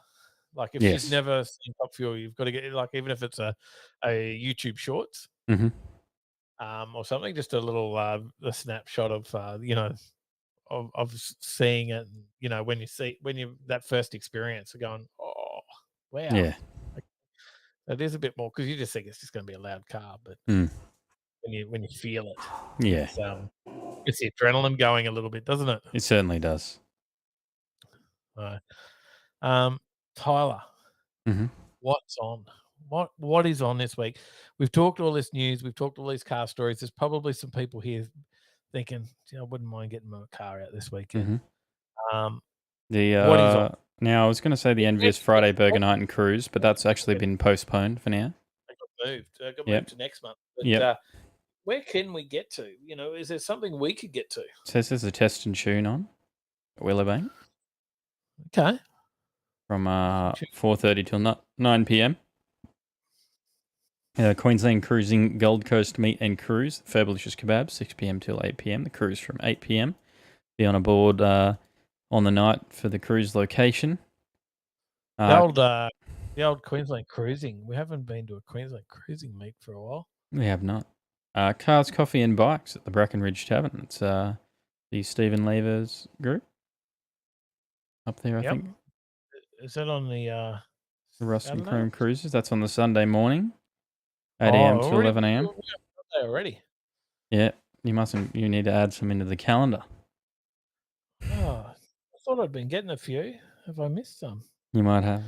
Like, if you've never seen Top Fuel, you've got to get, like, even if it's a YouTube Shorts or something, just a little a snapshot of of seeing it. When you that first experience of going, oh wow, yeah, it is a bit more, because you just think it's just going to be a loud car, but when you feel it, it's the adrenaline going a little bit, doesn't it? It certainly does. All right. Tyler, what's on? What is on this week? We've talked all this news. We've talked all these car stories. There's probably some people here thinking, I wouldn't mind getting my car out this weekend. Mm-hmm. What is on? Now I was going to say the envious Friday Burger Night and Cruise, but that's actually been postponed for now. It got moved to next month. But, where can we get to? Is there something we could get to? It says there's a test and tune on at Willowbank. Okay. From 4:30 till 9 p.m. Queensland Cruising Gold Coast Meet and Cruise, Fabulous Kebab, 6 p.m. till 8 p.m. The cruise from 8 p.m. Be on a board on the night for the cruise location. The old Queensland Cruising. We haven't been to a Queensland Cruising meet for a while. We have not. Cars, Coffee and Bikes at the Brackenridge Tavern. It's the Stephen Levers group up there, I think. Is that on the Rust and Chrome Cruises? That's on the Sunday morning, 8 a.m. to 11 a.m. Already? Yeah, you need to add some into the calendar. Oh, I thought I'd been getting a few. Have I missed some? You might have.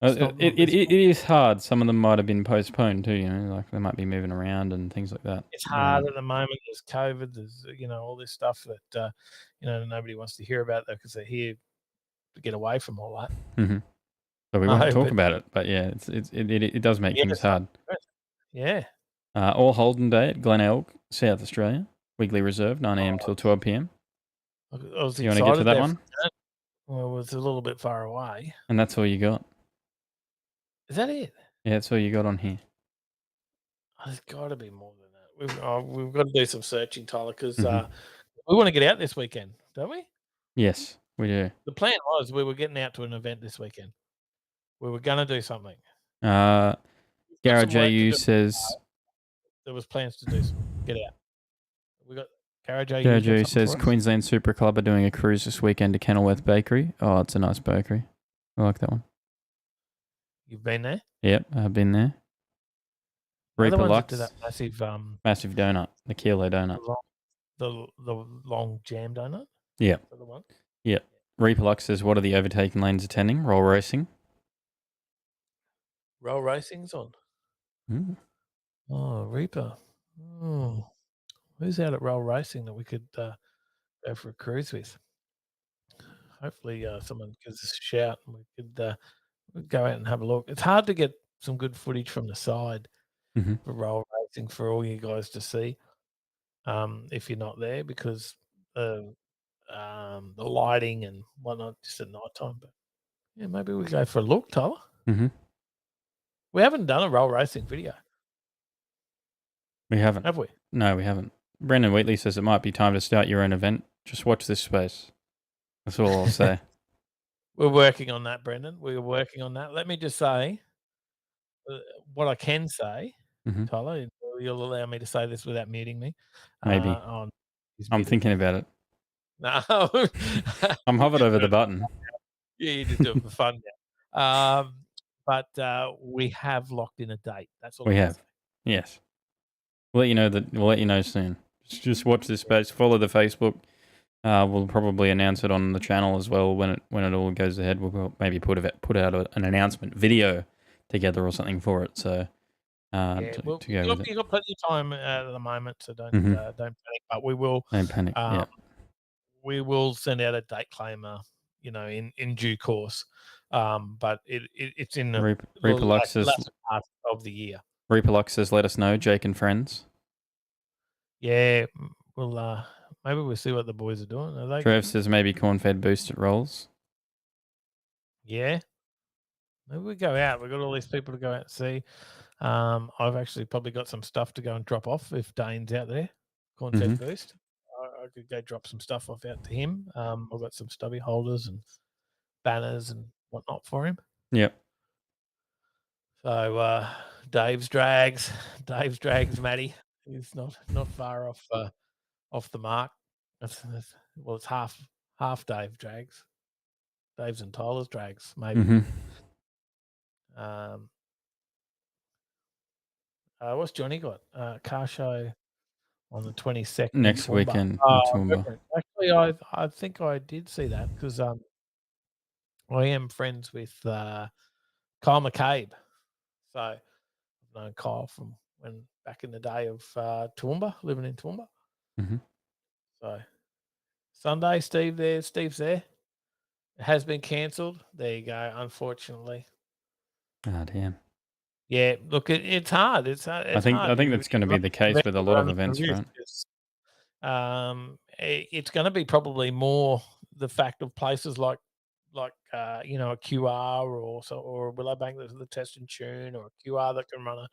It is hard. Some of them might have been postponed too. Like they might be moving around and things like that. It's hard at the moment. There's COVID. There's all this stuff that nobody wants to hear about though because they're here to get away from all that. Mm-hmm. So we won't talk about it. But yeah, it does make things hard. Yeah. All Holden Day at Glen Elg, South Australia. Weekly Reserve, 9 a.m. till 12 p.m. I was you want to get to that one? Well, it's a little bit far away. And that's all you got. Is that it? Yeah, that's all you got on here. There's got to be more than that. We've got to do some searching, Tyler, because we want to get out this weekend, don't we? Yes, we do. The plan was we were getting out to an event this weekend. We were going to do something. Garage AU says there was plans to do get out. We got Garage AU says Queensland Super Club are doing a cruise this weekend to Kenilworth Bakery. Oh, it's a nice bakery. I like that one. You've been there? Yep, I've been there. Reaper Lux. That massive donut, the kilo donut. The long jam donut? Yeah. The one? Yeah. Reaper Lux says, what are the overtaking lanes attending? Roll racing. Roll racing's on. Mm. Oh, Reaper. Oh. Who's out at roll racing that we could go for a cruise with? Hopefully someone gives us a shout and we could go out and have a look. It's hard to get some good footage from the side for roll racing for all you guys to see if you're not there because the lighting and whatnot just at night time. But yeah, maybe we go for a look, Tyler. Mm-hmm. We haven't done a roll racing video. We haven't. Have we? No, we haven't. Brendan Wheatley says it might be time to start your own event. Just watch this space. That's all I'll say. We're working on that, Brendan. We're working on that. Let me just say what I can say, Tyler. You'll allow me to say this without muting me. Maybe. I'm thinking about it. No. I'm hovered over the button. Yeah, you just do it for fun now. But we have locked in a date. That's all we have. Say. Yes. We'll let you know soon. Just watch this space. Follow the Facebook. We'll probably announce it on the channel as well when it all goes ahead. We'll maybe put out an announcement video together or something for it. So to go with it. You've got plenty of time at the moment, so don't panic. But we will. Don't panic. Yeah. We will send out a date claimer, in due course. But it's in the Reaper Lux says last part of the year. Reaper Lux says, let us know, Jake and friends. Yeah, we'll maybe we'll see what the boys are doing. Are they? Trev says maybe corn-fed boost at Rolls. Yeah. Maybe we go out. We've got all these people to go out and see. I've actually probably got some stuff to go and drop off if Dane's out there. Corn-fed boost. I could go drop some stuff off out to him. I've got some stubby holders and banners and whatnot for him. Yep. So Dave's drags, Matty. He's not far off the mark. It's half Dave drags. Dave's and Tyler's drags, maybe. What's Johnny got? Car show on the 22nd. Next weekend. Actually, I think I did see that because I am friends with Kyle McCabe. So known Kyle from when back in the day of Toowoomba, living in Toowoomba. Mm-hmm. So Sunday, Steve's there. It has been cancelled. There you go. Unfortunately. Ah, damn. Yeah, look, it's hard. It's hard. I think that's going to be the case with a lot of events, right? It's going to be probably more the fact of places like a QR or a Willowbank that's the test and tune, or a QR that can run a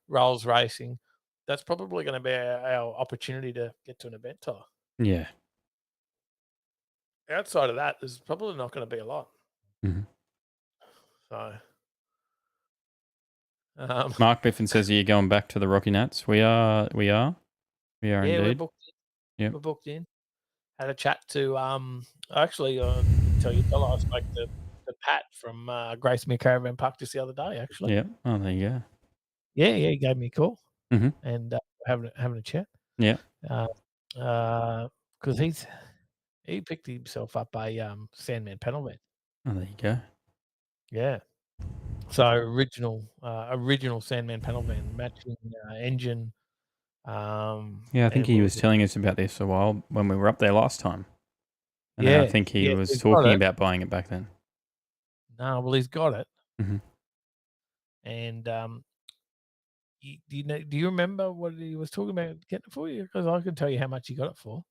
Rolls Racing. That's probably going to be our opportunity to get to an event, Tyler. Yeah. Outside of that, there's probably not going to be a lot. Mm-hmm. So, Mark Biffin says, "Are you going back to the Rocky Nats?" We are yeah, indeed. we're booked in. Yep. We're booked in. Had a chat to actually tell you, I spoke to Pat from Gracemere Caravan Park just the other day. Actually, Yeah. Oh, there you go. Yeah, he gave me a call, Mhm. and having a chat. Yeah. Because he picked himself up a Sandman panel van. Oh, there you go. Yeah. So original Sandman panel van, matching engine. Yeah, I think he was telling us about this a while when we were up there last time. And then I think he was talking about buying it back then. No, well, he's got it. Mm-hmm. And do you remember what he was talking about getting it for you? Because I can tell you how much he got it for.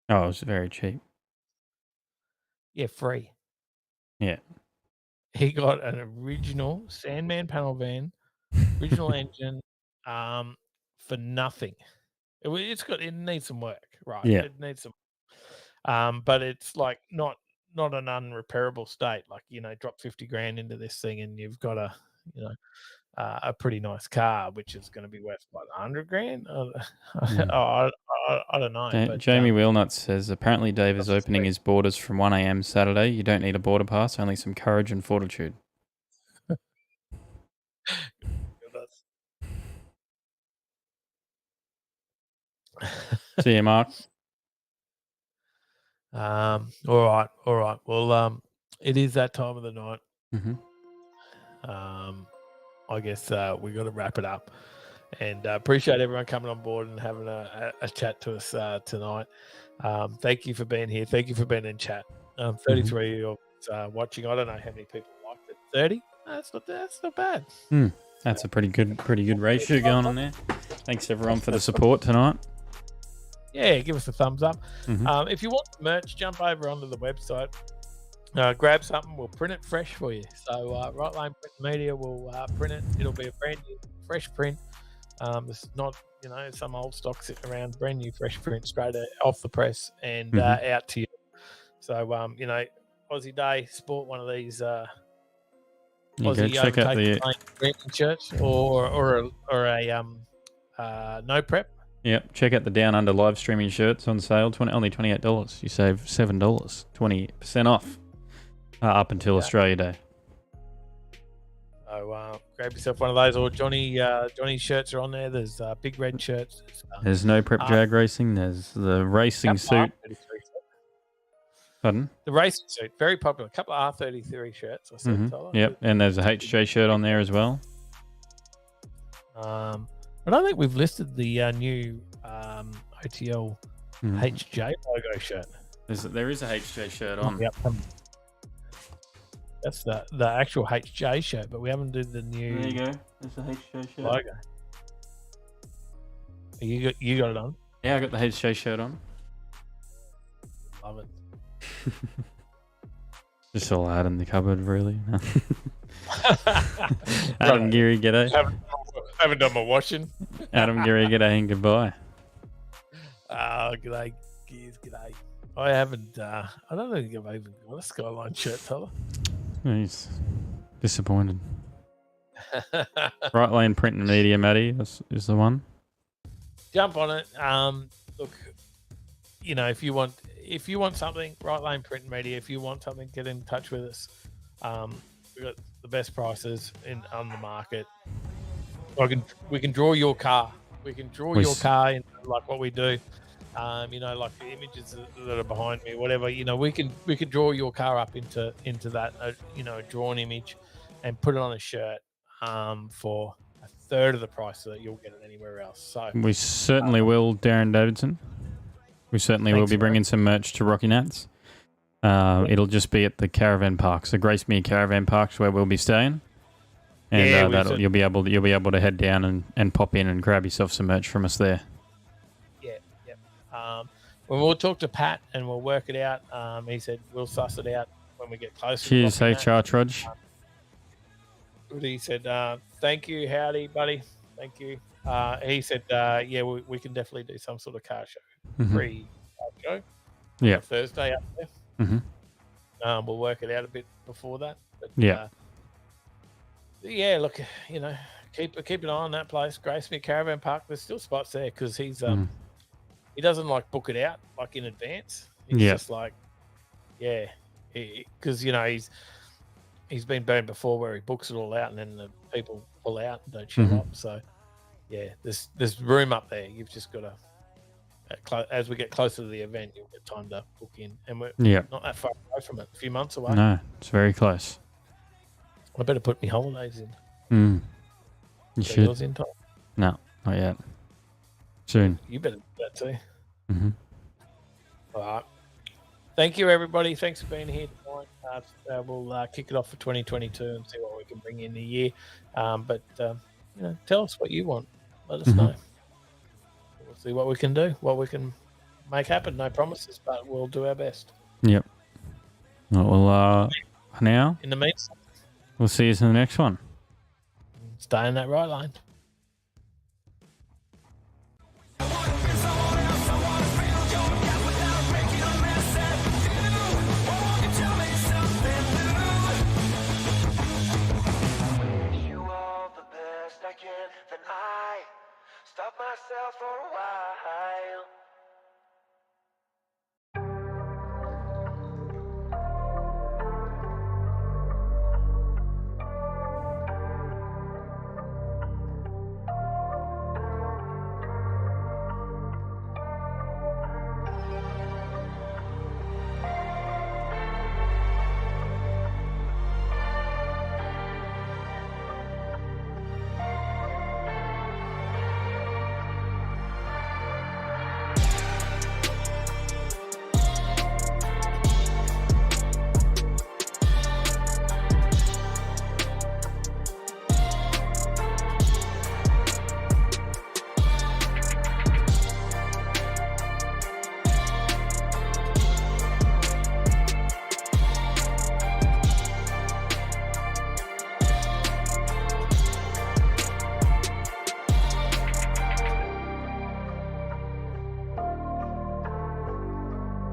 Oh, it was very cheap. Yeah, free. Yeah. He got an original Sandman panel van, original engine, for nothing. It needs some work, right? Yeah. It needs some, but it's like not an unrepairable state. Like, drop 50 grand into this thing and you've got a pretty nice car, which is going to be worth what, 100 grand? I don't know. But, Jamie Wheelnut says, apparently Dave is opening his borders from 1 a.m. Saturday. You don't need a border pass, only some courage and fortitude. See you, Mark. All right. Well, it is that time of the night. Mm-hmm. I guess we got to wrap it up, and appreciate everyone coming on board and having a chat to us tonight. Thank you for being here. Thank you for being in chat. 33 of watching. I don't know how many people liked it. 30? That's not bad. That's a pretty good ratio going on there. Thanks everyone for the support tonight. Yeah, give us a thumbs up. Mm-hmm. If you want merch, jump over onto the website. Grab something, we'll print it fresh for you. So Right Lane Print Media will print it. It'll be a brand new, fresh print. This is not, some old stock sitting around. Brand new, fresh print, straight off the press and out to you. So, Aussie Day, sport one of these Aussie check out the Lane shirts or a no prep. Yep, check out the Down Under live streaming shirts on sale. Only $28. You save $7, 20% off up until Australia Day. So grab yourself one of those, or Johnny's shirts are on there. There's big red shirts. There's no prep drag racing. There's the racing suit. Pardon? The racing suit, very popular. A couple of R33 shirts. I said, Tyler. Yep, and there's a HJ shirt on there as well. I don't think we've listed the new OTL HJ logo shirt. There is a HJ shirt on. Yep. That's the actual HJ shirt, but we haven't done the new. There you go. There's the HJ shirt logo. You got it on? Yeah, I got the HJ shirt on. Love it. Just all out in the cupboard, really. Adam Geary, g'day. Haven't done my washing. Adam Geary, g'day and goodbye. G'day, Gears, g'day. I haven't. I don't think I've even got a Skyline shirt, Tyler. He's disappointed. Right Lane Print and Media, Matty, is the one. Jump on it. Look, if you want something, Right Lane Print and Media. If you want something, get in touch with us. We've got the best prices on the market. We can draw your car. We can draw your car in like what we do. Like the images that are behind me, whatever. We can draw your car up into that, a drawn image, and put it on a shirt for third of the price that you'll get it anywhere else. So We certainly will, Darren Davidson. We certainly will Thanks, be mate. bringing some merch to Rocky Nats. It'll just be at the caravan parks, the Gracemere caravan parks, where we'll be staying. And Yeah, you'll be able to head down and pop in and grab yourself some merch from us there. When we'll talk to Pat and we'll work it out. He said we'll suss it out when we get closer. to Cheers, hey Rocky Nats. Chartrudge. He said, thank you, howdy, buddy. Thank you. He said, yeah, we can definitely do some sort of car show, pre-car show. Yeah. Thursday up there. Mhm. We'll work it out a bit before that. But, Yeah. yeah, look, you know, keep an eye on that place, Gracemere Caravan Park. There's still spots there because he's he doesn't like book it out like in advance. He's just like, yeah, because you know he's been burned before where he books it all out and then the people pull out and don't show up. So yeah, there's room up there. You've just got to, as we get closer to the event, you'll get time to book in, and we're not that far away from it. A few months away. No, it's very close. I better put my holidays in. You So should. yours in time. No, not yet. Soon. You better do that too. Mm-hmm. All right. Thank you, everybody. Thanks for being here tonight. We'll kick it off for 2022 and see what we can bring in the year. But you know, tell us what you want. Let us know. We'll see what we can do, what we can make happen. No promises, but we'll do our best. Yep. Well, now In the meantime, we'll see you in the next one. stay in that right lane. Then I stop myself for a while.